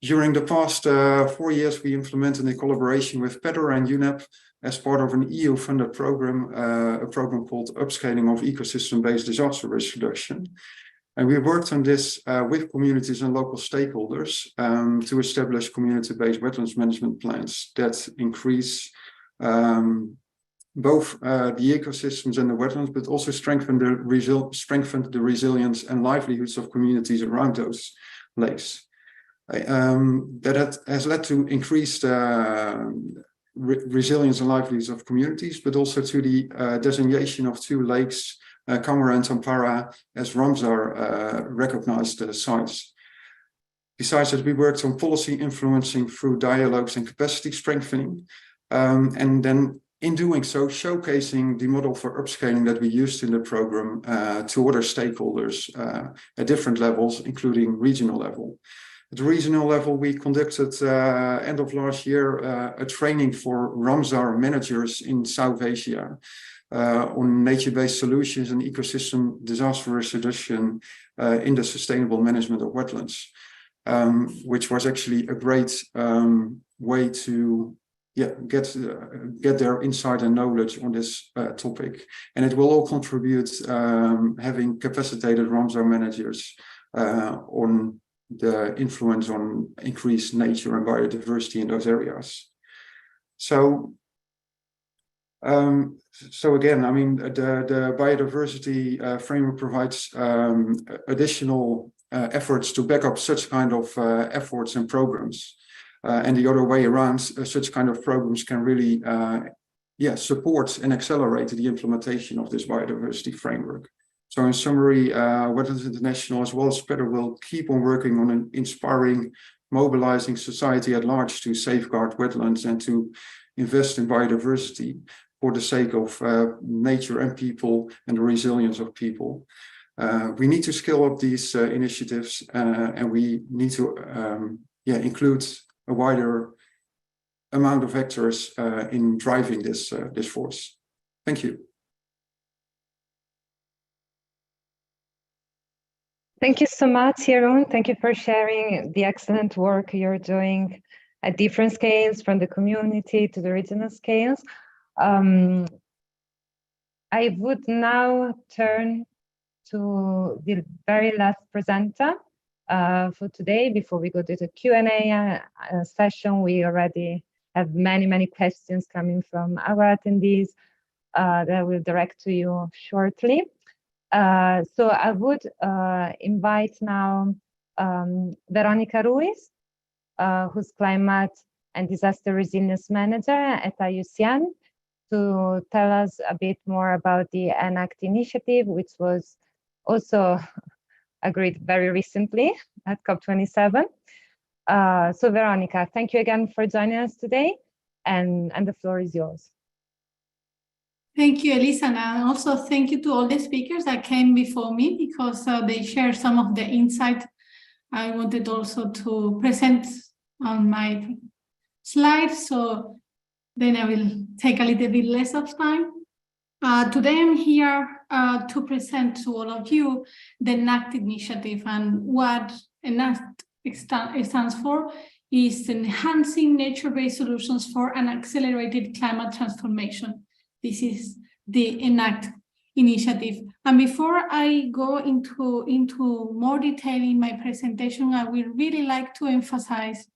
During the past 4 years, we implemented a collaboration with PEDR and UNEP as part of an EU-funded program, a program called Upscaling of Ecosystem-Based Disaster Risk Reduction. And we worked on this with communities and local stakeholders to establish community-based wetlands management plans that increase both the ecosystems and the wetlands, but also strengthen the resilience and livelihoods of communities around those lakes. That has led to increased resilience and livelihoods of communities, but also to the designation of 2 lakes, Kamara and Tampara, as Ramsar recognized sites. Besides that, we worked on policy influencing through dialogues and capacity strengthening, and then in doing so, showcasing the model for upscaling that we used in the program to other stakeholders at different levels, including regional level. At the regional level, we conducted, end of last year, a training for Ramsar managers in South Asia on nature-based solutions and ecosystem disaster risk reduction in the sustainable management of wetlands, which was actually a great way to get their insight and knowledge on this topic. And it will all contribute having capacitated Ramsar managers on the influence on increased nature and biodiversity in those areas. So again, I mean, the biodiversity framework provides additional efforts to back up such kind of efforts and programs. And the other way around, such kind of programs can really support and accelerate the implementation of this biodiversity framework. So in summary, Wetlands International as well as PEDR will keep on working on inspiring, mobilizing society at large to safeguard wetlands and to invest in biodiversity for the sake of nature and people and the resilience of people. We need to scale up these initiatives and we need to include a wider amount of actors in driving this force. Thank you.
Thank you so much, Jeroen. Thank you for sharing the excellent work you're doing at different scales, from the community to the regional scales. I I would now turn to the very last presenter for today. Before we go to the Q&A session, we already have many questions coming from our attendees that I will direct to you shortly. So I would invite now Veronica Ruiz, who's Climate and Disaster Resilience Manager at IUCN, to tell us a bit more about the ENACT initiative, which was also agreed very recently at COP27. So Veronica, thank you again for joining us today, and the floor is yours.
Thank you, Elisa, and also thank you to all the speakers that came before me, because they shared some of the insight I wanted also to present on my slides. So then I will take a little bit less of time. Today I'm here to present to all of you the ENACT initiative, and what ENACT stands for is Enhancing Nature-Based Solutions for an Accelerated Climate Transformation. This is the ENACT initiative. And before I go into more detail in my presentation, I would really like to emphasize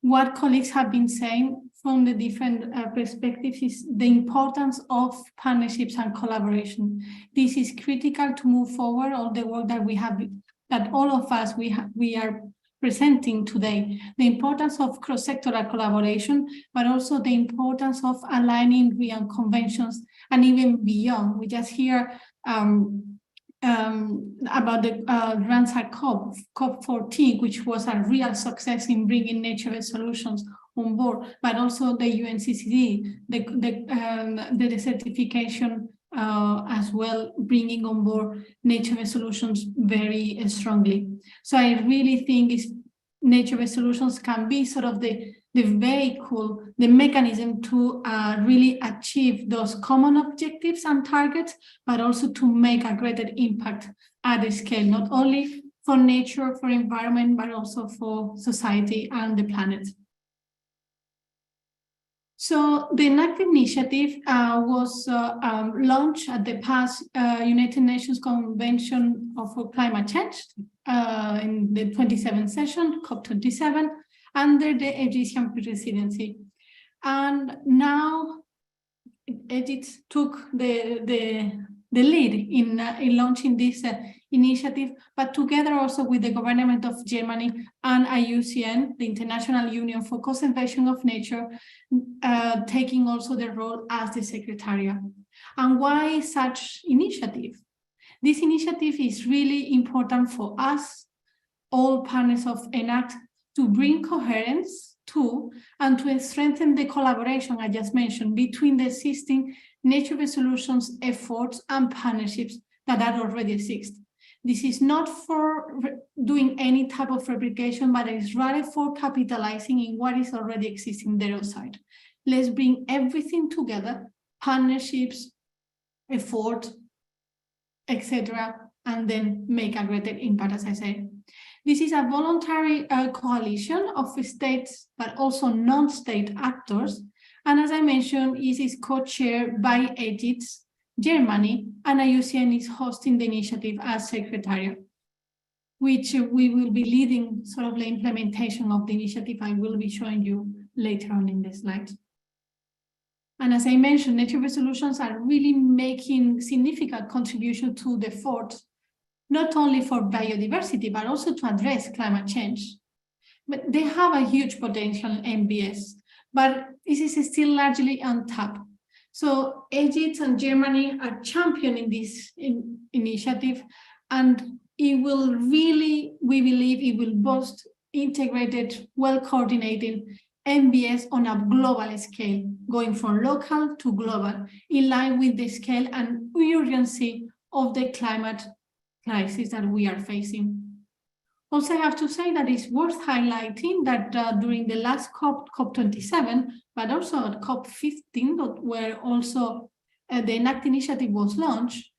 what colleagues have been saying from the different perspectives is the importance of partnerships and collaboration. This is critical to move forward all the work that we have, that all of us we are presenting today. The importance of cross-sectoral collaboration, but also the importance of aligning beyond conventions and even beyond. We just hear about the Ramsar COP14, which was a real success in bringing nature-based solutions on board, but also the UNCCD, the desertification as well, bringing on board nature-based solutions very strongly. So I really think nature-based solutions can be sort of the vehicle, the mechanism to really achieve those common objectives and targets, but also to make a greater impact at the scale, not only for nature, for environment, but also for society and the planet. So the ENACT initiative was launched at the past United Nations Convention for Climate Change in the 27th session, COP27, under the Egyptian presidency. And now Egypt took the lead in launching this initiative, but together also with the government of Germany and IUCN, the International Union for Conservation of Nature, taking also the role as the secretariat. And why such initiative? This initiative is really important for us, all partners of ENACT, to bring coherence to and to strengthen the collaboration I just mentioned between the existing nature-based solutions efforts and partnerships that are already exist. This is not for doing any type of replication, but it is rather for capitalizing in what is already existing there outside. Let's bring everything together, partnerships, effort, etc., and then make a greater impact, as I said. This is a voluntary coalition of states, but also non-state actors. And as I mentioned, it is co-chaired by Egypt, Germany, and IUCN is hosting the initiative as secretariat, which we will be leading sort of the implementation of the initiative. I will be showing you later on in the slides. And as I mentioned, nature-based solutions are really making significant contribution to the efforts, not only for biodiversity, but also to address climate change. But they have a huge potential in NBS, but this is still largely untapped. So Egypt and Germany are championing this initiative, and it will really, we believe it will boost integrated, well-coordinated NBS on a global scale, going from local to global, in line with the scale and urgency of the climate crisis that we are facing. Also, I have to say that it's worth highlighting that during the last COP27, but also at COP15, where also the ENACT initiative was launched,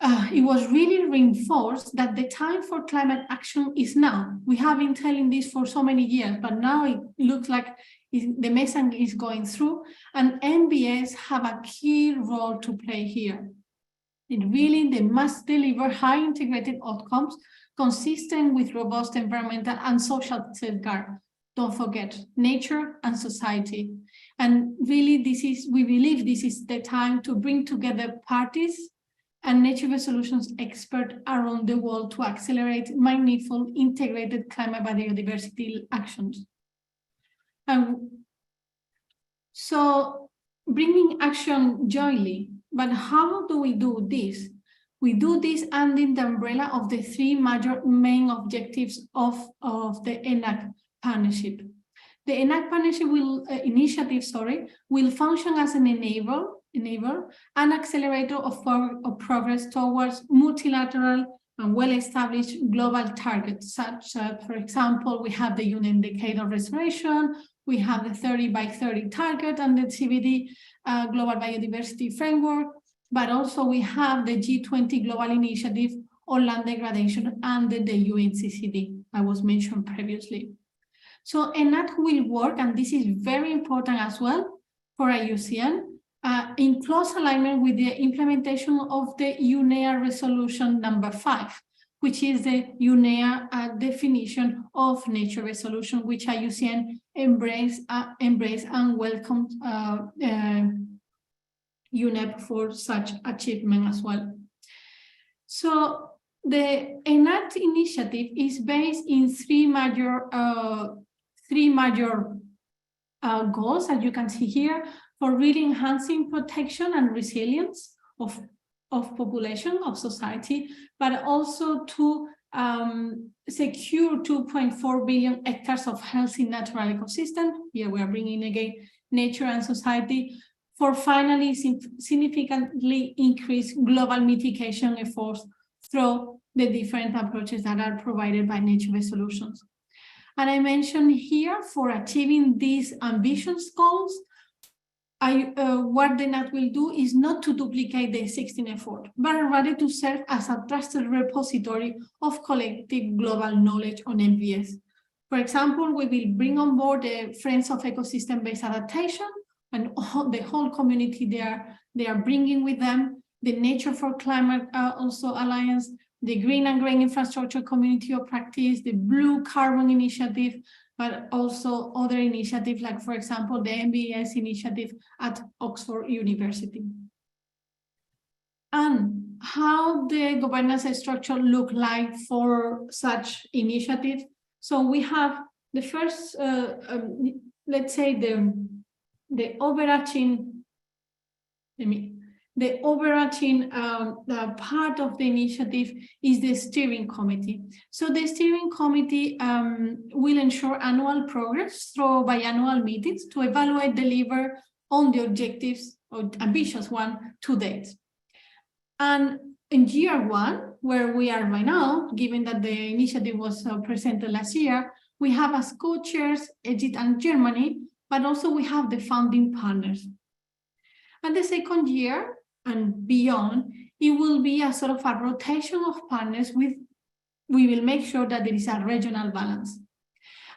it was really reinforced that the time for climate action is now. We have been telling this for so many years, but now it looks like the message is going through, and NBS have a key role to play here. They must deliver high integrated outcomes consistent with robust environmental and social safeguards. Don't forget nature and society. And really, we believe this is the time to bring together parties and nature-based solutions experts around the world to accelerate meaningful integrated climate biodiversity actions. So bringing action jointly, but how do we do this? We do this under the umbrella of the three major main objectives of the ENAC partnership. The ENAC partnership initiative will function as an enabler and accelerator of progress towards multilateral and well-established global targets, such as, for example, we have the UN Decade of Restoration, we have the 30 by 30 target and the CBD Global Biodiversity Framework, but also we have the G20 Global Initiative on Land Degradation under the UNCCD, I was mentioned previously. So ENAC will work, and this is very important as well for IUCN, in close alignment with the implementation of the UNEA Resolution number 5, which is the UNEA definition of nature resolution, which IUCN embrace and welcomed UNEP for such achievement as well. So the ENAC initiative is based in three major goals, as you can see here, for really enhancing protection and resilience of population, of society, but also to secure 2.4 billion hectares of healthy natural ecosystem. Here we are bringing again nature and society, for finally significantly increase global mitigation efforts through the different approaches that are provided by nature-based solutions. And I mentioned here, for achieving these ambitious goals, what the NAT will do is not to duplicate the existing effort, but rather to serve as a trusted repository of collective global knowledge on NBS. For example, we will bring on board the Friends of Ecosystem-Based Adaptation and the whole community they are bringing with them, the Nature for Climate also Alliance, the Green and Green Infrastructure Community of Practice, the Blue Carbon Initiative, but also other initiatives like, for example, the NBS initiative at Oxford University. And how the governance structure look like for such initiatives? So we have the first, let's say the overarching part of the initiative is the steering committee. So the steering committee will ensure annual progress through biannual meetings to evaluate, deliver on the objectives, or ambitious one, to date. And in year one, where we are right now, given that the initiative was presented last year, we have as co-chairs Egypt and Germany, but also we have the founding partners. And the second year and beyond, it will be a sort of a rotation of partners we will make sure that there is a regional balance.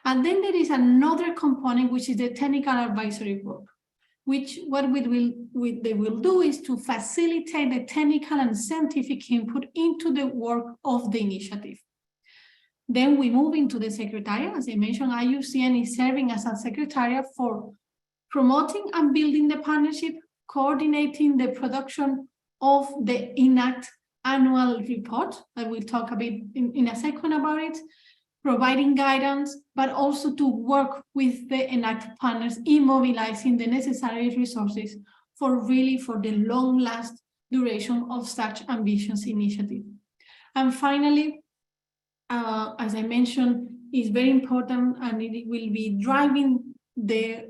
And then there is another component, which is the technical advisory group, which what they will do is to facilitate the technical and scientific input into the work of the initiative. Then we move into the secretariat. As I mentioned, IUCN is serving as a secretariat for promoting and building the partnership, coordinating the production of the ENACT annual report. I will talk a bit in a second about it, providing guidance, but also to work with the ENACT partners in mobilizing the necessary resources for the long last duration of such ambitious initiative. And finally, as I mentioned, is very important, and it will be driving the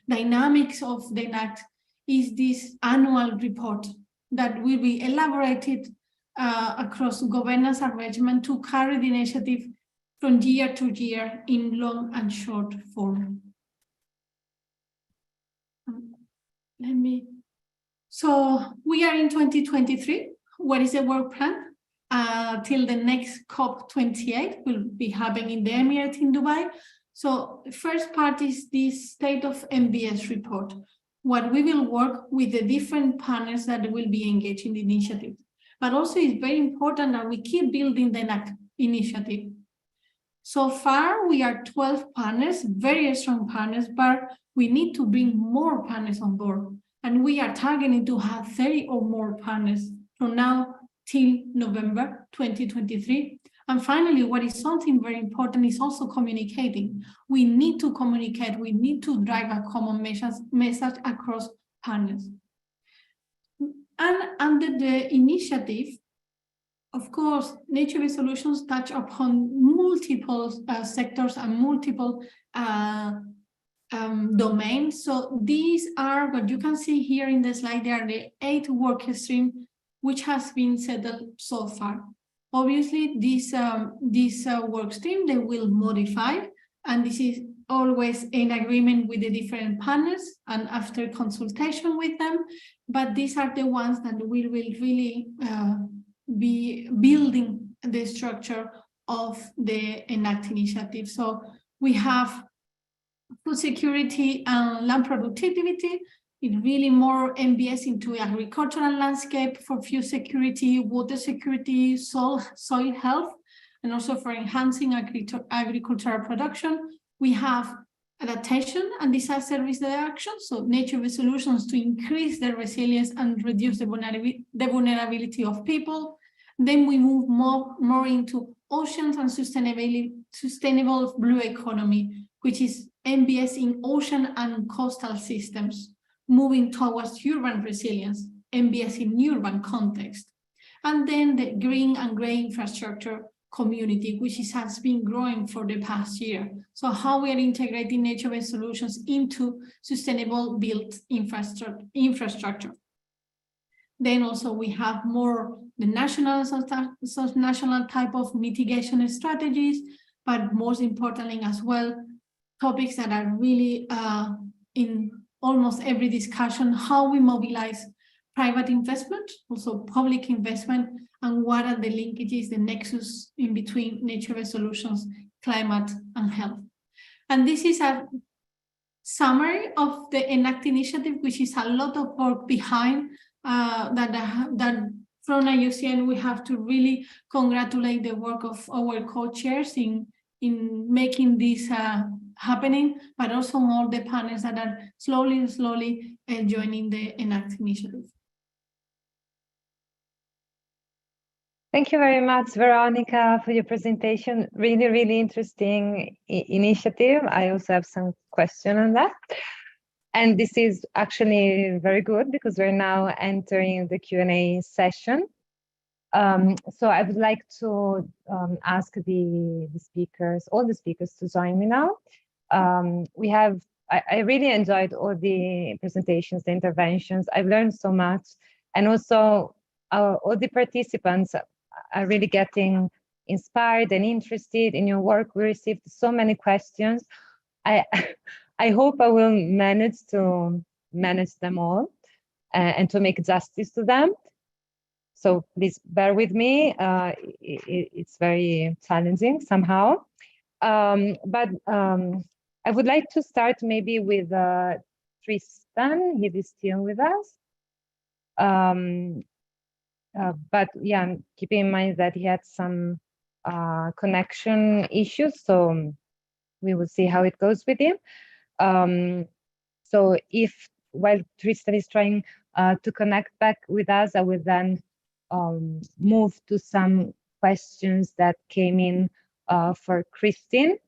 dynamics of the ENACT, is this annual report that will be elaborated across governance arrangement to carry the initiative from year to year in long and short form. So we are in 2023. what is the work plan? Till the next COP28 will be happening in the Emirates in Dubai. So the first part is this State of MBS report, what we will work with the different partners that will be engaged in the initiative. But also it's very important that we keep building the initiative. So far, we are 12 partners, very strong partners, but we need to bring more partners on board. And we are targeting to have 30 or more partners from now till November 2023. And finally, what is something very important is also communicating. We need to communicate, we need to drive a common message across partners. And under the initiative, of course, nature-based solutions touch upon multiple sectors and multiple domains. So these are what you can see here in the slide. They are the 8 work streams which has been settled so far. Obviously, this work stream, they will modify, and this is always in agreement with the different partners and after consultation with them. But these are the ones that we will really be building the structure of the ENACT initiative. So we have food security and land productivity. It really more MBS into agricultural landscape for food security, water security, soil health, and also for enhancing agricultural production. We have adaptation and disaster risk reduction, so nature-based solutions to increase the resilience and reduce the vulnerability of people. Then we move more into oceans and sustainable blue economy, which is MBS in ocean and coastal systems, moving towards urban resilience, MBS in urban context. And then the green and gray infrastructure community, which has been growing for the past year. So how we are integrating nature-based solutions into sustainable built infrastructure. Then also we have more the national type of mitigation strategies, but most importantly as well, topics that are really in almost every discussion, how we mobilize private investment, also public investment, and what are the linkages, the nexus in between nature-based solutions, climate, and health. And this is a summary of the ENACT initiative, which is a lot of work behind that from IUCN we have to really congratulate the work of our co-chairs in making this happening, but also all the partners that are slowly joining the ENACT initiative.
Thank you very much, Veronica, for your presentation. Really, really interesting initiative. I also have some questions on that. And this is actually very good because we're now entering the Q&A session. So I would like to ask the speakers, all the speakers, to join me now. I really enjoyed all the presentations, the interventions. I've learned so much, and also all the participants are really getting inspired and interested in your work. We received so many questions. I hope I will manage to manage them all and to make justice to them. So please bear with me. It's very challenging somehow. But I would like to start maybe with Tristan. He is still with us. But yeah, keeping in mind that he had some connection issues, so we will see how it goes with him. So if while Tristan is trying to connect back with us, I will then move to some questions that came in for Christine.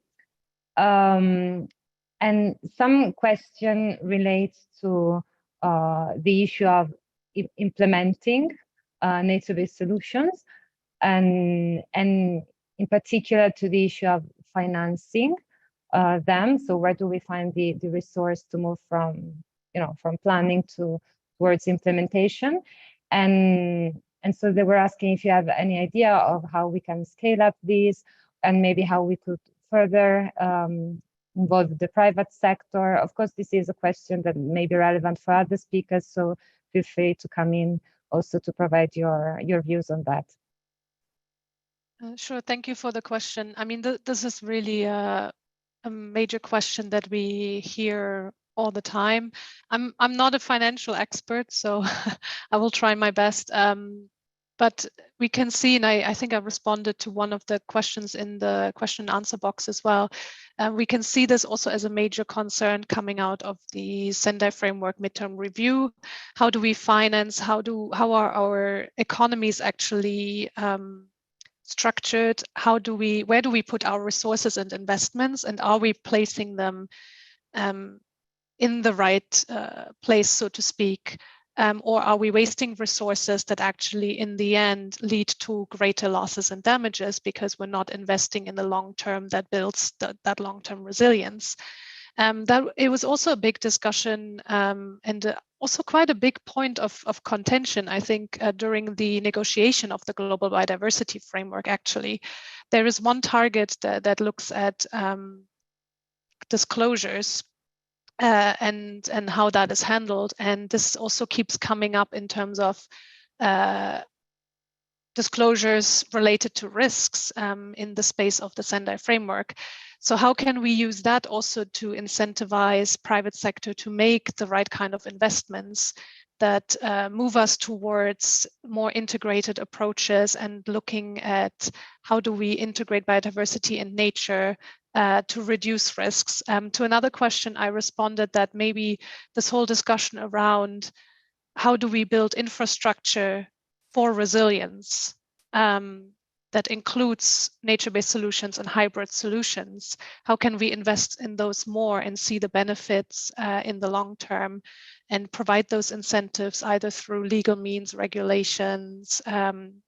And some question relates to the issue of implementing nature-based solutions, and in particular to the issue of financing them. So where do we find the resource to move from planning towards implementation? And so they were asking if you have any idea of how we can scale up these, and maybe how we could further involve the private sector. Of course, this is a question that may be relevant for other speakers, so feel free to come in also to provide your views on that.
Sure, thank you for the question. I mean, this is really a major question that we hear all the time. I'm not a financial expert, so I will try my best. But we can see, and I think I responded to one of the questions in the question and answer box as well. We can see this also as a major concern coming out of the Sendai Framework midterm review. How do we finance? How are our economies actually structured? Where do we put our resources and investments, and are we placing them in the right place, so to speak? Or are we wasting resources that actually in the end lead to greater losses and damages because we're not investing in the long term that builds that long-term resilience? That it was also a big discussion and also quite a big point of contention, I think, during the negotiation of the Global Biodiversity Framework. Actually, there is one target that looks at disclosures and how that is handled. And this also keeps coming up in terms of disclosures related to risks in the space of the Sendai Framework. So how can we use that also to incentivize private sector to make the right kind of investments that move us towards more integrated approaches and looking at how do we integrate biodiversity and nature to reduce risks? To another question, I responded that maybe this whole discussion around how do we build infrastructure for resilience that includes nature-based solutions and hybrid solutions. How can we invest in those more and see the benefits in the long term and provide those incentives either through legal means, regulations,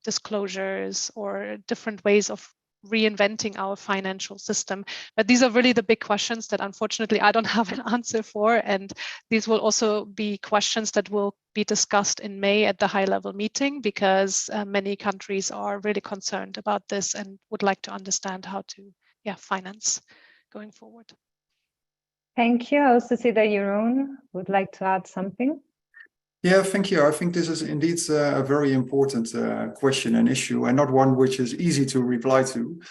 disclosures, or different ways of reinventing our financial system? But these are really the big questions that unfortunately I don't have an answer for, and these will also be questions that will be discussed in May at the high-level meeting, because many countries are really concerned about this and would like to understand how to finance going forward.
Thank you. I also see that Jeroen would like to add something.
Yeah, thank you. I think this is indeed a very important question and issue, and not one which is easy to reply to.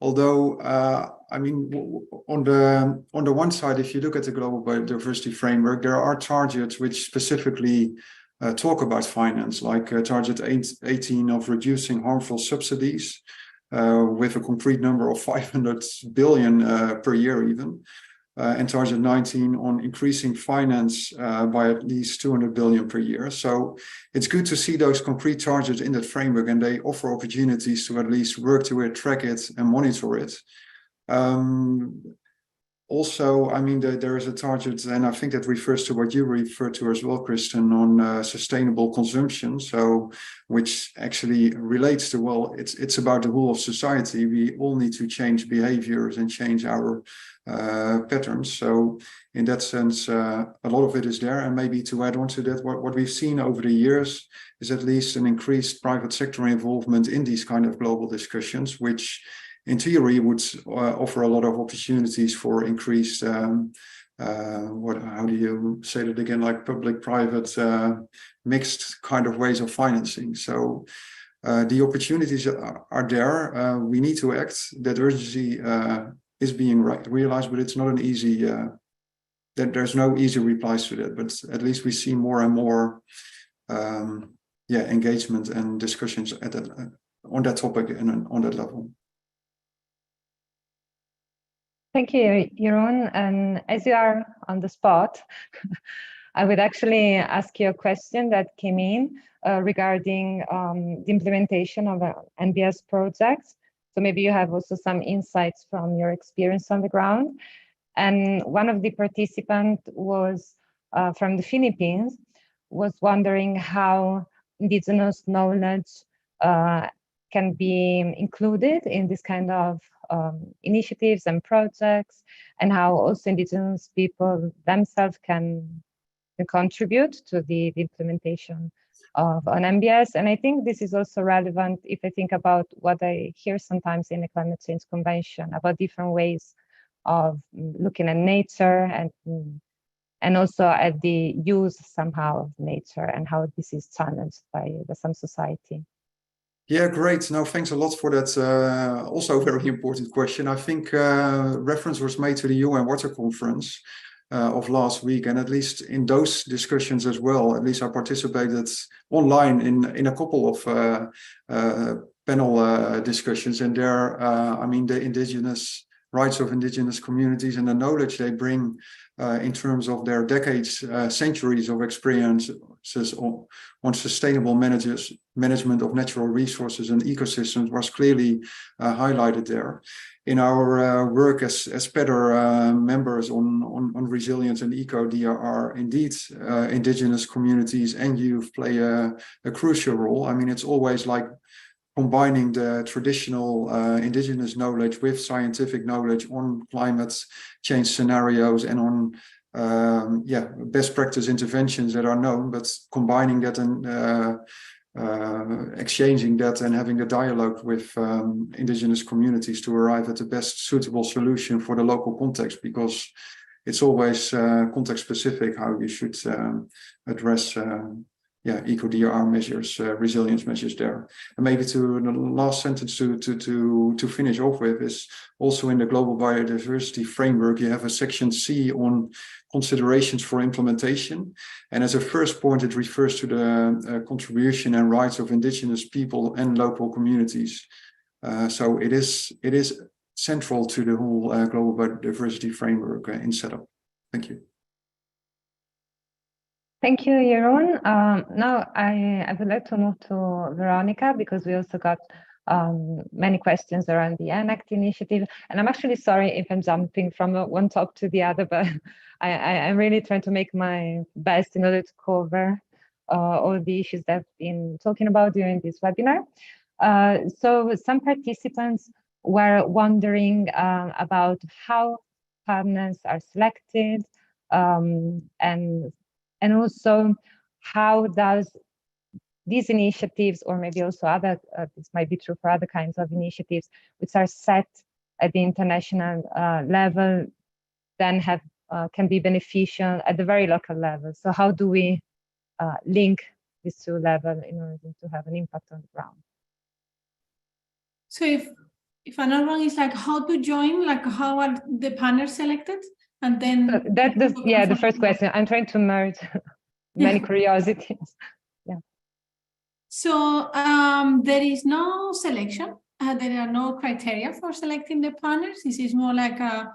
Although, I mean, on the one side, if you look at the Global Biodiversity Framework, there are targets which specifically talk about finance, like target 18 of reducing harmful subsidies with a concrete number of 500 billion per year even. And target 19 on increasing finance by at least 200 billion per year. So it's good to see those concrete targets in that framework, and they offer opportunities to at least work to it, track it, and monitor it. Also, I mean, there is a target, and I think that refers to what you referred to as well, Kristen, on sustainable consumption. So, which actually relates to, well, it's about the whole of society. We all need to change behaviors and change our patterns. So, in that sense, a lot of it is there. And maybe to add on to that, what we've seen over the years is at least an increased private sector involvement in these kind of global discussions, which in theory would offer a lot of opportunities for increased, how do you say that again, like public-private mixed kind of ways of financing. So the opportunities are there. We need to act. That urgency is being realized, but it's not an easy, there's no easy replies to that, but at least we see more and more engagement and discussions at that, on that topic and on that level.
Thank you, Jeroen. And as you are on the spot, I would actually ask you a question that came in regarding the implementation of NBS projects. So maybe you have also some insights from your experience on the ground. And one of the participants was from the Philippines, was wondering how indigenous knowledge can be included in this kind of initiatives and projects, and how also indigenous people themselves can contribute to the implementation of an NBS. And I think this is also relevant if I think about what I hear sometimes in the Climate Change Convention about different ways of looking at nature and and also at the use somehow of nature and how this is challenged by some society.
Yeah, great. No, thanks a lot for that. Also, very important question. I think reference was made to the UN Water Conference of last week, and at least in those discussions as well, at least I participated online in a couple of panel discussions, and there, I mean, the indigenous rights of indigenous communities and the knowledge they bring in terms of their decades, centuries of experiences on sustainable management of natural resources and ecosystems was clearly highlighted there. In our work as PEDR members on resilience and eco-DRR, indeed, indigenous communities and youth play a crucial role. I mean, it's always like combining the traditional indigenous knowledge with scientific knowledge on climate change scenarios and on best practice interventions that are known, but combining that and exchanging that and having a dialogue with indigenous communities to arrive at the best suitable solution for the local context, because it's always context specific how you should address eco-DRR measures, resilience measures there. And maybe to the last sentence to finish off with is also in the Global Biodiversity Framework, you have a section C on considerations for implementation. And as a first point, it refers to the contribution and rights of indigenous people and local communities. So it is central to the whole Global Biodiversity Framework in setup. Thank you.
Thank you, Jeroen. Now I would like to move to Veronica, because we also got many questions around the ENACT initiative. And I'm actually sorry if I'm jumping from one top to the other, but I'm really trying to make my best in order to cover all the issues that I've been talking about during this webinar. So some participants were wondering about how partners are selected, and also how does these initiatives, or maybe also other, this might be true for other kinds of initiatives, which are set at the international level, then have can be beneficial at the very local level. So how do we link these two levels in order to have an impact on the ground?
So if I'm not wrong, it's like how to join, like how are the partners selected? And then
the first question. I'm trying to merge many curiosities. Yeah.
So there is no selection. There are no criteria for selecting the partners. This is more like a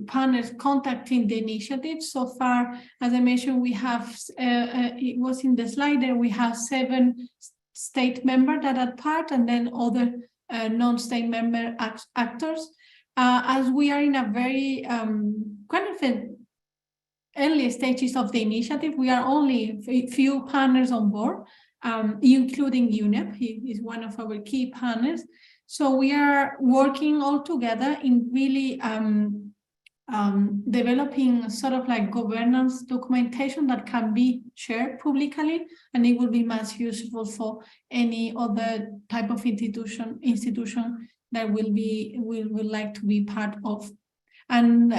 partners contacting the initiative. So far, as I mentioned, we have, it was in the slide there, we have 7 state members that are part, and then other non-state member actors. As we are in a very kind of early stages of the initiative, we are only a few partners on board, including UNEP. He is one of our key partners. So we are working all together in really developing sort of like governance documentation that can be shared publicly, and it will be much useful for any other type of institution that will like to be part of. And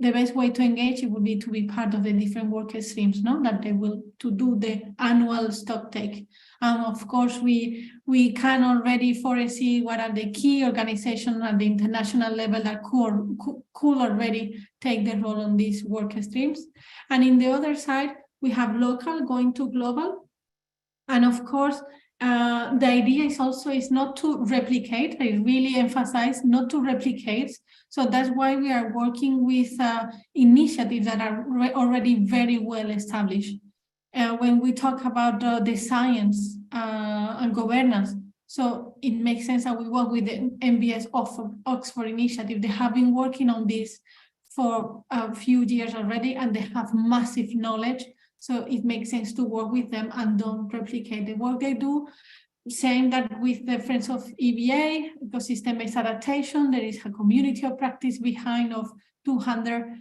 the best way to engage it would be to be part of the different work streams, no? That they will to do the annual stock take. Of course, we can already foresee what are the key organizations at the international level that could already take the role on these work streams. And in the other side, we have local going to global. And of course, the idea is not to replicate. I really emphasize not to replicate. So that's why we are working with initiatives that are already very well established. When we talk about the science and governance, so it makes sense that we work with the MBS Oxford initiative. They have been working on this for a few years already, and they have massive knowledge. So it makes sense to work with them and don't replicate the work they do. Same that with the Friends of EBA, Ecosystem-Based Adaptation, there is a community of practice behind of 200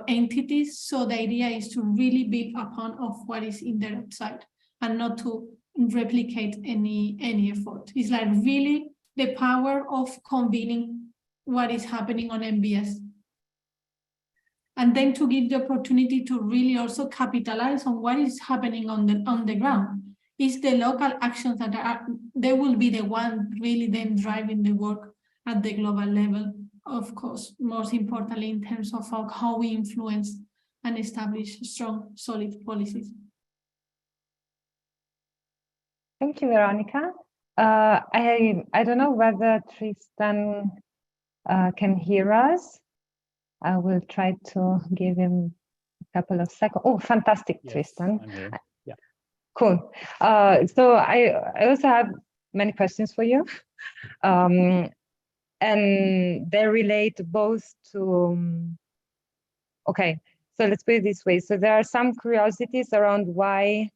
entities. So the idea is to really build upon of what is in their website and not to replicate any effort. It's like really the power of convening what is happening on MBS. and then to give the opportunity to really also capitalize on what is happening on the ground. It's the local actions that they will be the one really then driving the work at the global level, of course, most importantly in terms of how we influence and establish strong, solid policies.
Thank you, Veronica. I don't know whether Tristan can hear us. I will try to give him a couple of seconds. Oh, fantastic, yes, Tristan.
I'm here. Yeah.
Cool. So I also have many questions for you. And they relate both to, okay, so let's put it this way. So there are some curiosities around why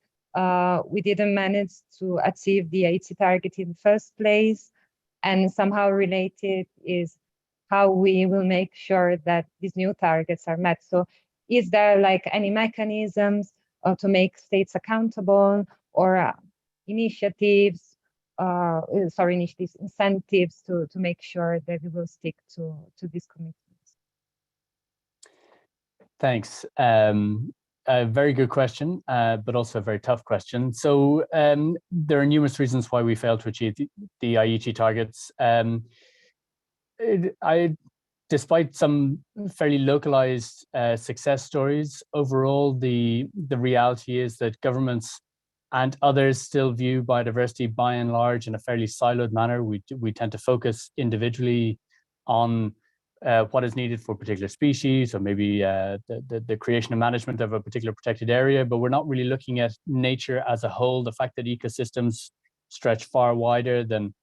we didn't manage to achieve the 80 target in the first place, and somehow related is how we will make sure that these new targets are met. So is there like any mechanisms to make states accountable, or incentives to make sure that we will stick to these commitments?
Thanks. A very good question, but also a very tough question. So there are numerous reasons why we failed to achieve the Aichi targets. Despite some fairly localized success stories, overall, the reality is that governments and others still view biodiversity by and large in a fairly siloed manner. We tend to focus individually on what is needed for a particular species, or maybe the creation and management of a particular protected area, but we're not really looking at nature as a whole, the fact that ecosystems stretch far wider than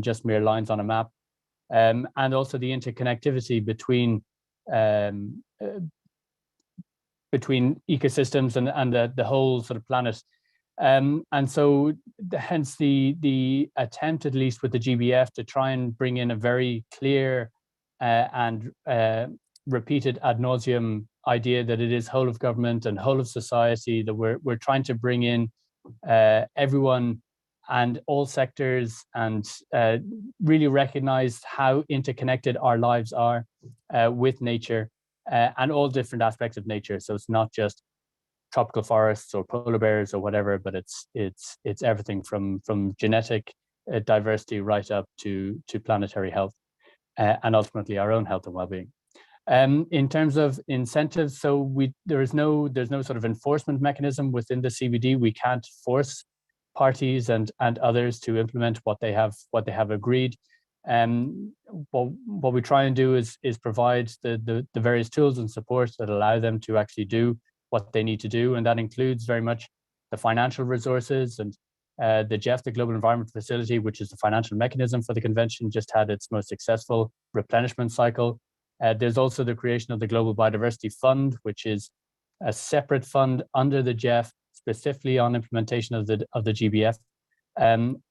just mere lines on a map, and also the interconnectivity between ecosystems and the whole sort of planet. And so hence the attempt, at least with the GBF, to try and bring in a very clear and repeated ad nauseum idea that it is whole of government and whole of society, that we're trying to bring in everyone and all sectors, and really recognize how interconnected our lives are with nature and all different aspects of nature. So it's not just tropical forests or polar bears or whatever, but it's everything from genetic diversity right up to planetary health. And ultimately our own health and well-being. In terms of incentives, so there's no sort of enforcement mechanism within the CBD. We can't force parties and others to implement what they have agreed. What we try and do is provide the various tools and supports that allow them to actually do what they need to do, and that includes very much the financial resources. And the GEF, the Global Environment Facility, which is the financial mechanism for the convention, just had its most successful replenishment cycle. There's also the creation of the Global Biodiversity Fund, which is a separate fund under the GEF, specifically on implementation of the GBF. And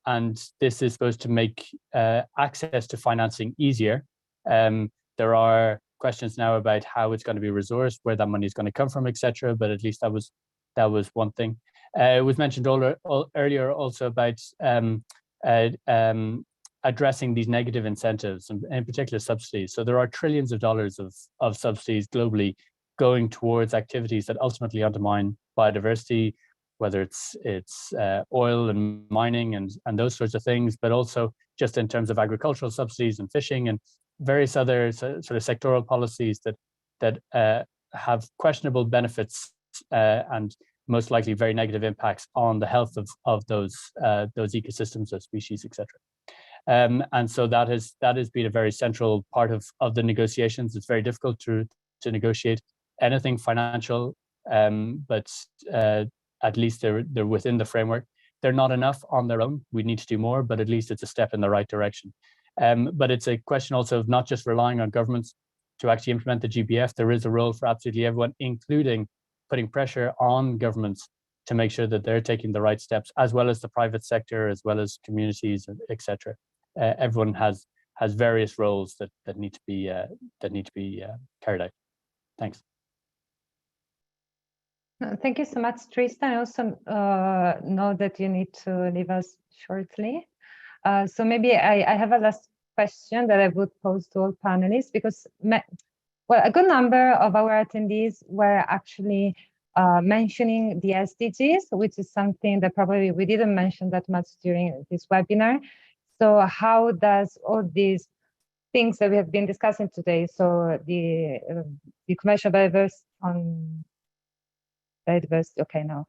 this is supposed to make access to financing easier. There are questions now about how it's going to be resourced, where that money is going to come from, etc. But at least that was one thing. It was mentioned earlier also about addressing these negative incentives, and in particular subsidies. So there are trillions of dollars of subsidies globally going towards activities that ultimately undermine biodiversity, whether it's oil and mining and those sorts of things, but also just in terms of agricultural subsidies and fishing and various other sort of sectoral policies that have questionable benefits and most likely very negative impacts on the health of those ecosystems, those species, etc. And so that has been a very central part of the negotiations. It's very difficult to negotiate anything financial, but at least they're within the framework. They're not enough on their own. We need to do more, but at least it's a step in the right direction. But it's a question also of not just relying on governments to actually implement the GBF. There is a role for absolutely everyone, including putting pressure on governments to make sure that they're taking the right steps, as well as the private sector, as well as communities, etc. Everyone has various roles that need to be carried out. Thanks.
Thank you so much, Tristan. I also know that you need to leave us shortly. So maybe I have a last question that I would pose to all panelists, because Well, a good number of our attendees were actually mentioning the SDGs, which is something that probably we didn't mention that much during this webinar. So how does all these things that we have been discussing today, so the commercial biodiversity on biodiversity, okay, no,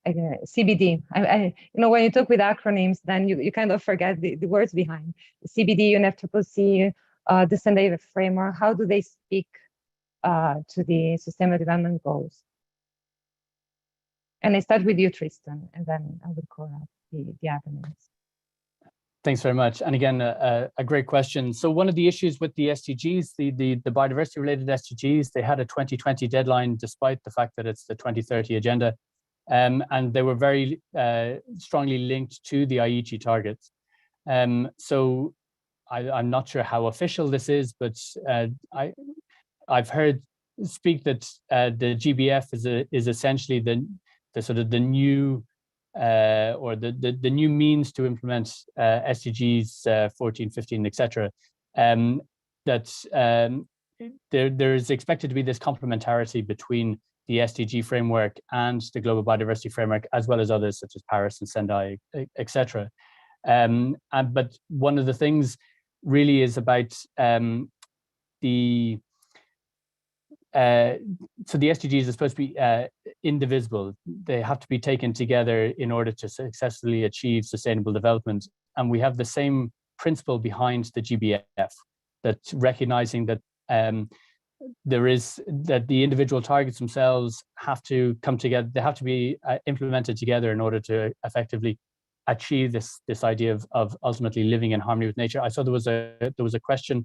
CBD. You know, when you talk with acronyms, then you kind of forget the words behind. CBD, UNFCCC, the Sendai framework, how do they speak to the Sustainable Development Goals? And I start with you, Tristan, and then I will call out the other names.
Thanks very much. And again, a great question. So one of the issues with the SDGs, the biodiversity related SDGs, they had a 2020 deadline, despite the fact that it's the 2030 agenda. And they were very strongly linked to the Aichi targets. So I'm not sure how official this is, but I've heard speak that the GBF is essentially the sort of the new or the new means to implement SDGs 14, 15, etc. That there is expected to be this complementarity between the SDG framework and the Global Biodiversity Framework, as well as others such as Paris and Sendai, etc. But one of the things really is about so the SDGs are supposed to be indivisible. They have to be taken together in order to successfully achieve sustainable development. And we have the same principle behind the GBF, that recognizing that that the individual targets themselves have to come together. They have to be implemented together in order to effectively achieve this idea of ultimately living in harmony with nature. I saw there was a question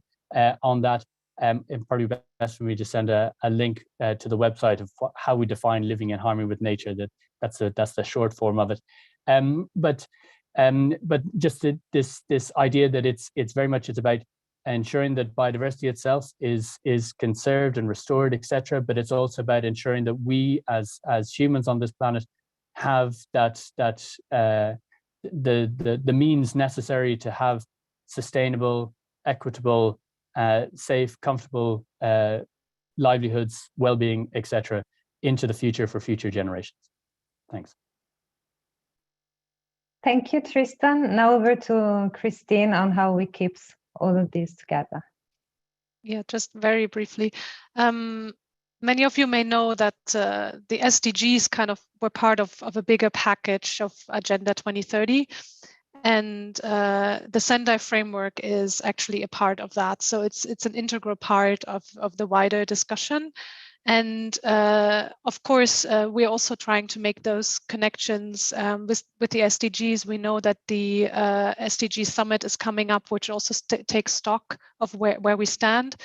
on that. It's probably best for me to send a link to the website of how we define living in harmony with nature. That's the short form of it. But just this idea that it's very much about ensuring that biodiversity itself is conserved and restored, etc. But it's also about ensuring that we as humans on this planet have the means necessary to have sustainable, equitable, safe, comfortable livelihoods, well-being, etc., into the future for future generations. Thanks.
Thank you, Tristan. Now over to Christine on how we keep all of this together.
Yeah, just very briefly. Many of you may know that the SDGs kind of were part of a bigger package of Agenda 2030. And the Sendai framework is actually a part of that. So it's an integral part of the wider discussion. And of course, we're also trying to make those connections with the SDGs. We know that the SDG summit is coming up, which also takes stock of where we stand.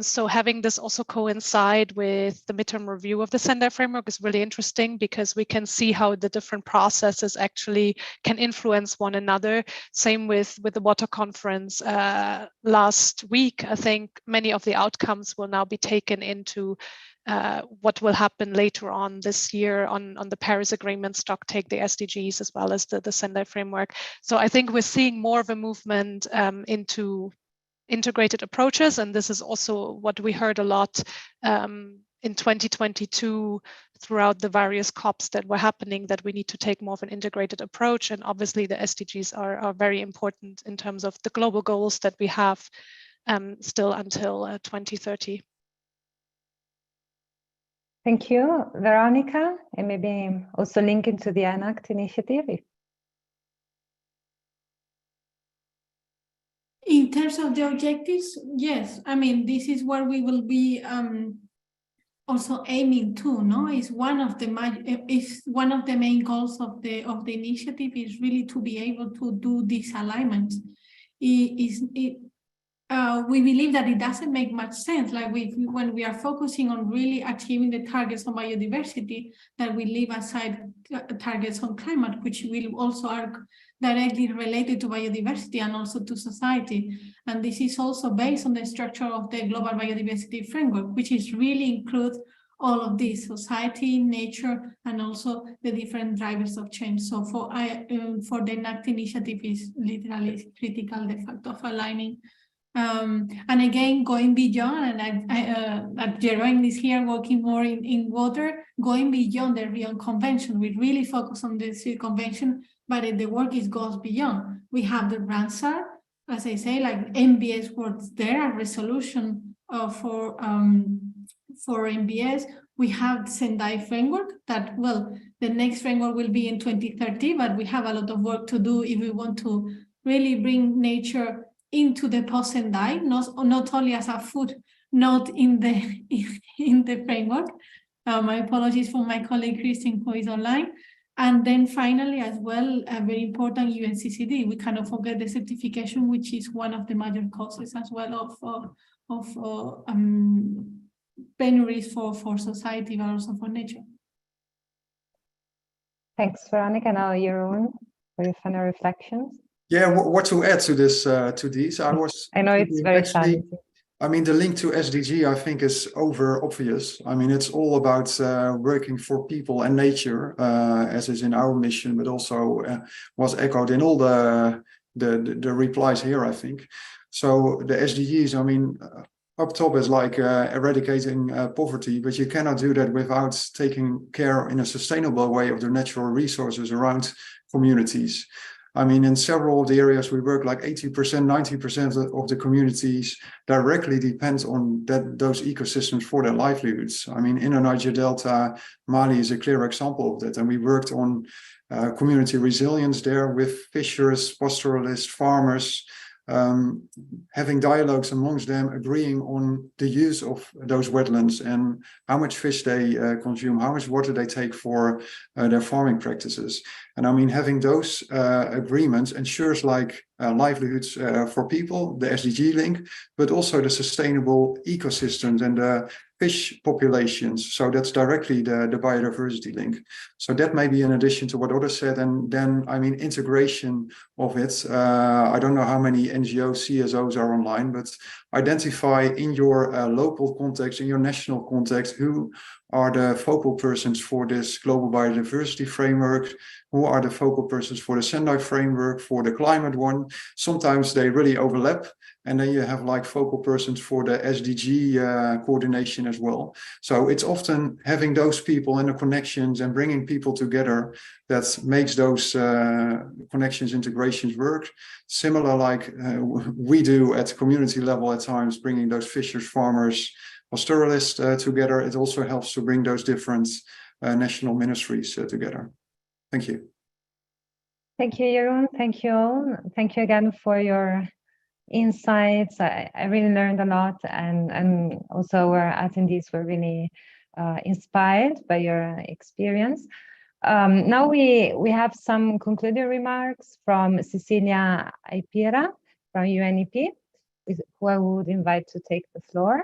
So having this also coincide with the midterm review of the Sendai framework is really interesting, because we can see how the different processes actually can influence one another. Same with the water conference last week. I think many of the outcomes will now be taken into what will happen later on this year on the Paris Agreement stock take, the SDGs, as well as the Sendai framework. So I think we're seeing more of a movement into integrated approaches, and this is also what we heard a lot in 2022 throughout the various COPs that were happening, that we need to take more of an integrated approach. And obviously the SDGs are very important in terms of the global goals that we have still until 2030.
Thank you, Veronica, and maybe also linking to the ENACT initiative.
In terms of the objectives, yes. I mean, this is where we will be also aiming to. No, is one of the main goals of the initiative is really to be able to do this alignment. We believe that it doesn't make much sense, like when we are focusing on really achieving the targets on biodiversity, that we leave aside targets on climate, which will also are directly related to biodiversity and also to society. And this is also based on the structure of the Global Biodiversity Framework, which is really include all of this: society, nature, and also the different drivers of change. So for the ENACT initiative is literally critical, the fact of aligning And again, going beyond, and Jeroen is here working more in water, going beyond the Rio Convention. We really focus on the Rio Convention, but the work goes beyond. We have the Ramsar, as I say, like MBS works there, a resolution for MBS. We have the Sendai framework that, well, the next framework will be in 2030, but we have a lot of work to do if we want to really bring nature into the post-Sendai, not only as a footnote in the framework. My apologies for my colleague Christine, who is online. And then finally, as well, a very important UNCCD. We cannot forget the certification, which is one of the major causes as well of penuries for society, but also for nature.
Thanks, Veronica. Now, Jeroen, for your final reflections.
Yeah, what to add to this? To these, I
know it's very challenging.
I mean, the link to SDG, I think, is over obvious. I mean, it's all about working for people and nature, as is in our mission, but also was echoed in all the replies here, I think. So the SDGs, I mean, up top is like eradicating poverty, but you cannot do that without taking care in a sustainable way of the natural resources around communities. I mean, in several of the areas we work, like 80%, 90% of the communities directly depend on those ecosystems for their livelihoods. I mean, in the Niger Delta, Mali is a clear example of that. And we worked on community resilience there with fishers, pastoralists, farmers, having dialogues amongst them, agreeing on the use of those wetlands and how much fish they consume, how much water they take for their farming practices. And I mean, having those agreements ensures like livelihoods for people, the SDG link, but also the sustainable ecosystems and the fish populations. So that's directly the biodiversity link. So that may be in addition to what others said. And then, I mean, integration of it. I don't know how many NGOs, CSOs are online, but identify in your local context, in your national context, who are the focal persons for this global biodiversity framework, who are the focal persons for the Sendai framework, for the climate one. Sometimes they really overlap. And then you have like focal persons for the SDG coordination as well. So it's often having those people and the connections and bringing people together that makes those connections, integrations work. Similar like we do at community level at times, bringing those fishers, farmers, pastoralists together. It also helps to bring those different national ministries together. Thank you.
Thank you, Jeroen. Thank you all. Thank you again for your insights. I really learned a lot, and also our attendees were really inspired by your experience. Now we have some concluding remarks from Cecilia Aipira from UNEP, who I would invite to take the floor.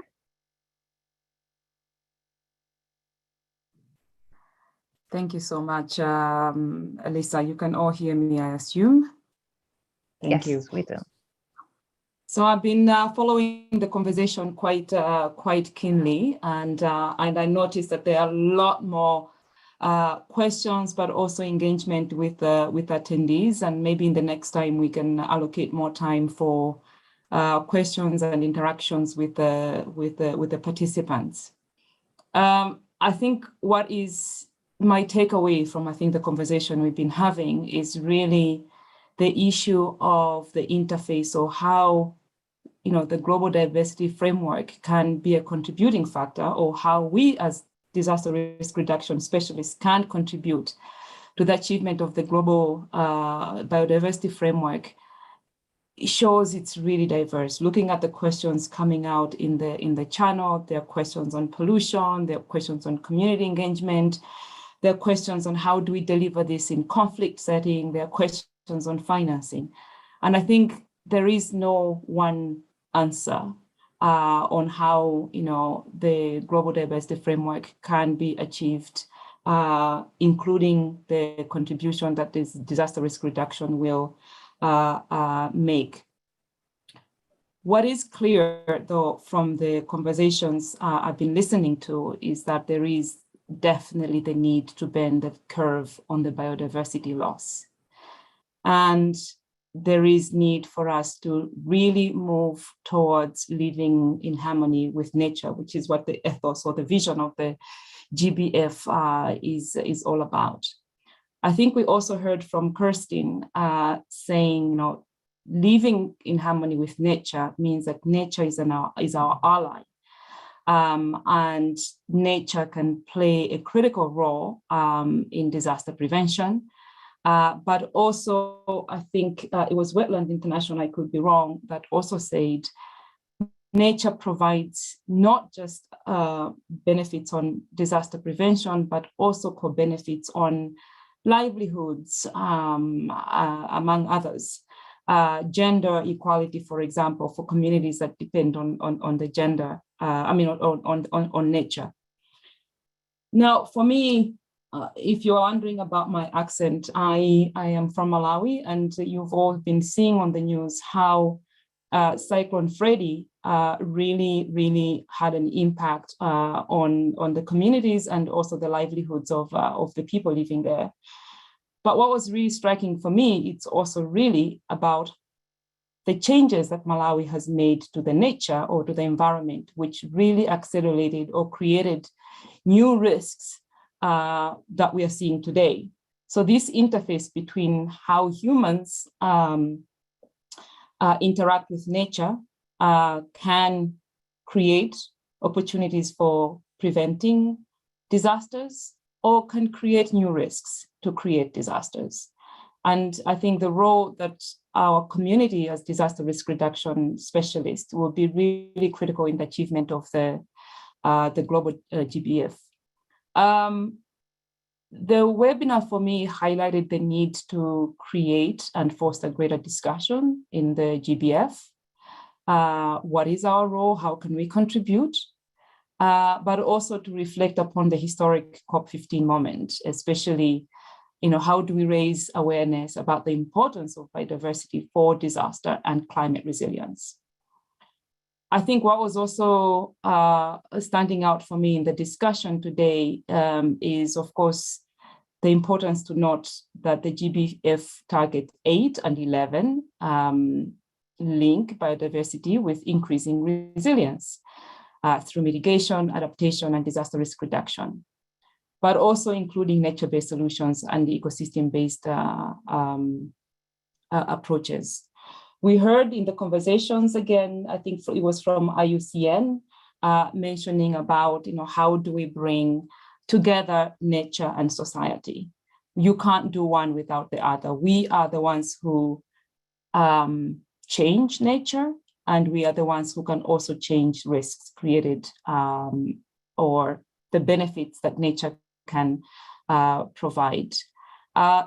Thank you so much, Elisa. You can all hear me, I assume. Thank you.
Yes, we do.
So I've been following the conversation quite keenly, and I noticed that there are a lot more questions, but also engagement with attendees. And maybe in the next time we can allocate more time for questions and interactions with the participants. I think what is my takeaway from the conversation we've been having is really the issue of the interface, or how the global diversity framework can be a contributing factor, or how we as disaster risk reduction specialists can contribute to the achievement of the global biodiversity framework. It shows it's really diverse. Looking at the questions coming out in the channel, there are questions on pollution, there are questions on community engagement, there are questions on how do we deliver this in conflict setting, there are questions on financing. And I think there is no one answer on how the global diversity framework can be achieved, including the contribution that this disaster risk reduction will make. What is clear, though, from the conversations I've been listening to is that there is definitely the need to bend the curve on the biodiversity loss. And there is need for us to really move towards living in harmony with nature, which is what the ethos or the vision of the GBF is all about. I think we also heard from Kirsten saying, living in harmony with nature means that nature is our ally. And nature can play a critical role in disaster prevention. But also, I think it was Wetland International, I could be wrong, that also said nature provides not just benefits on disaster prevention, but also co-benefits on livelihoods, among others. Gender equality, for example, for communities that depend on the gender, on nature. Now, for me, if you're wondering about my accent, I am from Malawi, and you've all been seeing on the news how Cyclone Freddy really had an impact on the communities and also the livelihoods of the people living there. But what was really striking for me, it's also really about the changes that Malawi has made to the nature or to the environment, which really accelerated or created new risks that we are seeing today. So this interface between how humans interact with nature can create opportunities for preventing disasters or can create new risks to create disasters. And I think the role that our community as disaster risk reduction specialists will be really critical in the achievement of the global GBF. The webinar for me highlighted the need to create and foster greater discussion in the GBF. What is our role? How can we contribute? But also to reflect upon the historic COP15 moment, especially, how do we raise awareness about the importance of biodiversity for disaster and climate resilience? I think what was also standing out for me in the discussion today is, of course, the importance to note that the GBF target 8 and 11 link biodiversity with increasing resilience through mitigation, adaptation, and disaster risk reduction, but also including nature-based solutions and the ecosystem-based approaches. We heard in the conversations, again, I think it was from IUCN, mentioning about, how do we bring together nature and society? You can't do one without the other. We are the ones who change nature, and we are the ones who can also change risks created or the benefits that nature can provide.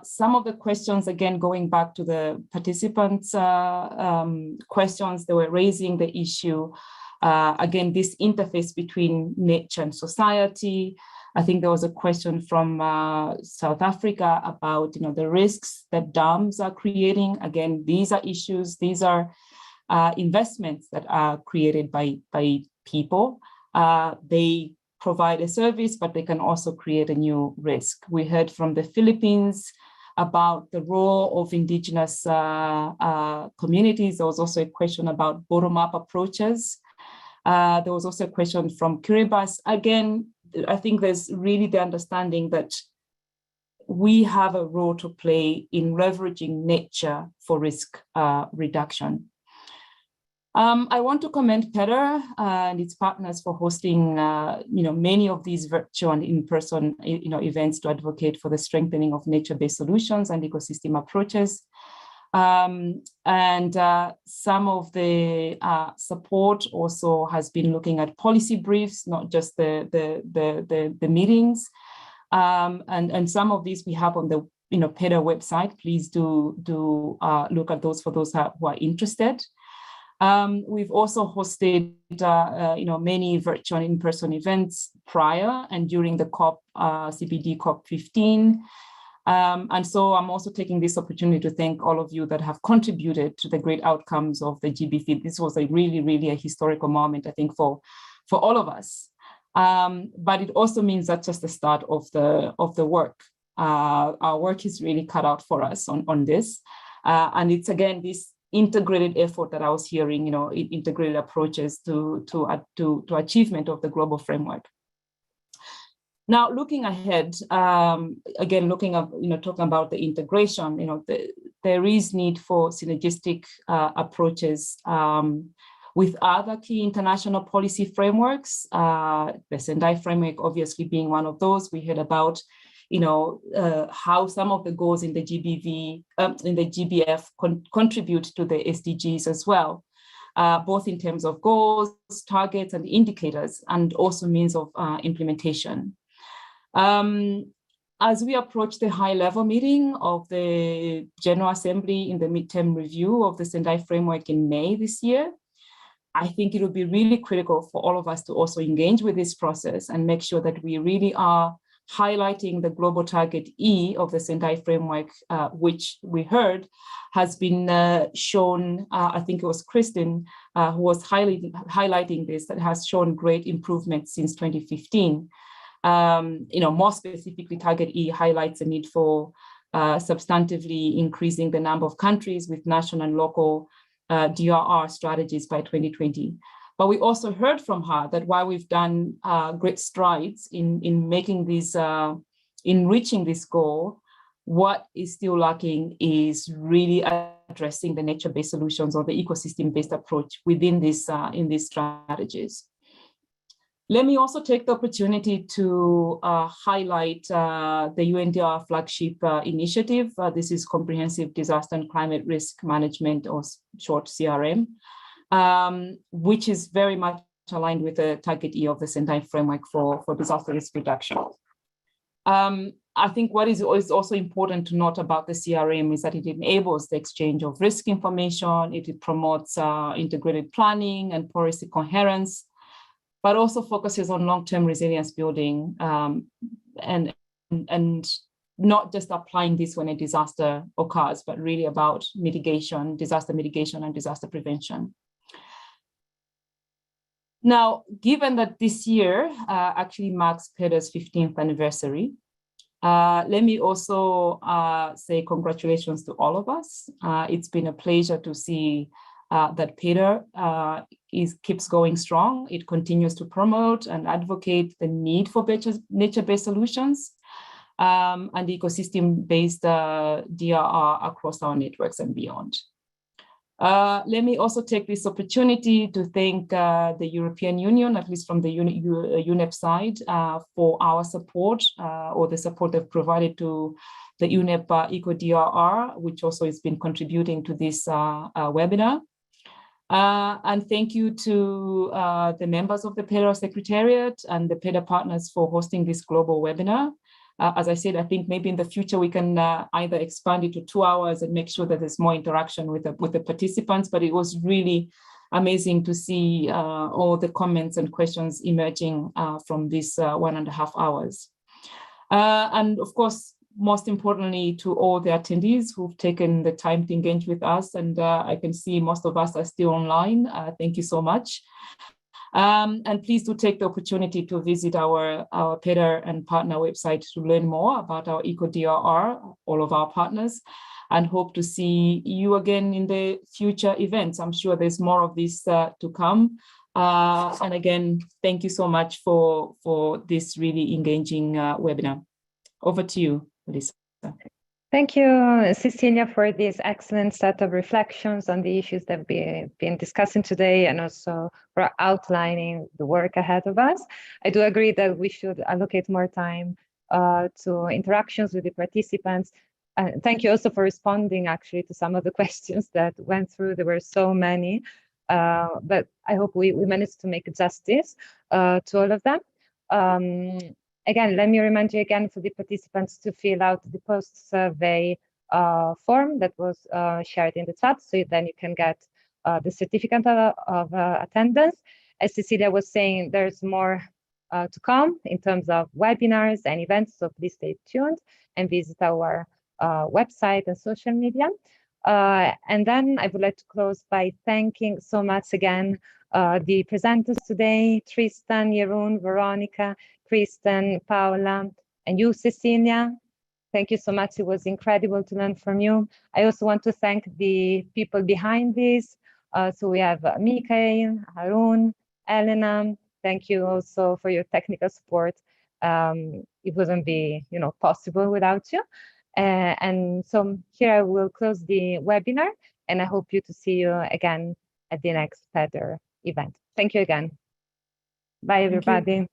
Some of the questions, again, going back to the participants' questions, they were raising the issue, again, this interface between nature and society. I think there was a question from South Africa about, the risks that dams are creating. Again, these are issues, these are investments that are created by people. They provide a service, but they can also create a new risk. We heard from the Philippines about the role of indigenous communities. There was also a question about bottom-up approaches. There was also a question from Kiribati. Again, I think there's really the understanding that we have a role to play in leveraging nature for risk reduction. I want to commend Peter and its partners for hosting, many of these virtual and in-person, events to advocate for the strengthening of nature-based solutions and ecosystem approaches. And some of the support also has been looking at policy briefs, not just the meetings. And some of these we have on the PEDA website. Please do look at those for those who are interested. We've also hosted, many virtual and in-person events prior and during the CBD COP15. And so I'm also taking this opportunity to thank all of you that have contributed to the great outcomes of the GBF. This was a really a historical moment, I think, for all of us. But it also means that's just the start of the work. Our work is really cut out for us on this. And it's again this integrated effort that I was hearing, integrated approaches to achievement of the global framework. Now, looking ahead, again, looking at, talking about the integration, there is need for synergistic approaches with other key international policy frameworks. The Sendai framework, obviously, being one of those. We heard about, how some of the goals in the GBF contribute to the SDGs as well, both in terms of goals, targets, and indicators, and also means of implementation. As we approach the high-level meeting of the General Assembly in the midterm review of the Sendai framework in May this year, I think it will be really critical for all of us to also engage with this process and make sure that we really are highlighting the global target E of the Sendai framework, which we heard has been shown, I think it was Kristen who was highlighting this, that has shown great improvement since 2015. More specifically, target E highlights the need for substantively increasing the number of countries with national and local DRR strategies by 2020. But we also heard from her that while we've done great strides in making this, in reaching this goal, what is still lacking is really addressing the nature-based solutions or the ecosystem-based approach within this in these strategies. Let me also take the opportunity to highlight the UNDR flagship initiative. This is Comprehensive Disaster and Climate Risk Management, or short CRM, which is very much aligned with the target E of the Sendai framework for disaster risk reduction. I think what is also important to note about the CRM is that it enables the exchange of risk information, it promotes integrated planning and policy coherence, but also focuses on long-term resilience building and not just applying this when a disaster occurs, but really about mitigation, disaster mitigation and disaster prevention. Now, given that this year actually marks PEDA's 15th anniversary, let me also say congratulations to all of us. It's been a pleasure to see that PEDA keeps going strong. It continues to promote and advocate the need for nature-based solutions and ecosystem-based DRR across our networks and beyond. Let me also take this opportunity to thank the European Union, at least from the UNEP side, for our support or the support they've provided to the UNEP EcoDRR, which also has been contributing to this webinar. And thank you to the members of the PEDA Secretariat and the PEDA partners for hosting this global webinar. As I said, I think maybe in the future we can either expand it to 2 hours and make sure that there's more interaction with the participants, but it was really amazing to see all the comments and questions emerging from this 1.5 hours. And of course, most importantly, to all the attendees who've taken the time to engage with us, and I can see most of us are still online. Thank you so much. And please do take the opportunity to visit our PEDA and partner website to learn more about our EcoDRR, all of our partners, and hope to see you again in the future events. I'm sure there's more of this to come. And again, thank you so much for this really engaging webinar. Over to you, Lisa.
Thank you, Cecilia, for this excellent set of reflections on the issues that we've been discussing today, and also for outlining the work ahead of us. I do agree that we should allocate more time to interactions with the participants. Thank you also for responding actually to some of the questions that went through. There were so many, but I hope we managed to make justice to all of them. Again, let me remind you again for the participants to fill out the post-survey form that was shared in the chat, so then you can get the certificate of attendance. As Cecilia was saying, there's more to come in terms of webinars and events, so please stay tuned and visit our website and social media. And then I would like to close by thanking so much again the presenters today, Tristan, Jeroen, Veronica, Kristen, Paula, and you, Cecilia. Thank you so much. It was incredible to learn from you. I also want to thank the people behind this. So we have Mikhail, Harun, Elena. Thank you also for your technical support. It wouldn't be, possible without you. And so here I will close the webinar, and I hope to see you again at the next PEDR event. Thank you again. Bye, everybody.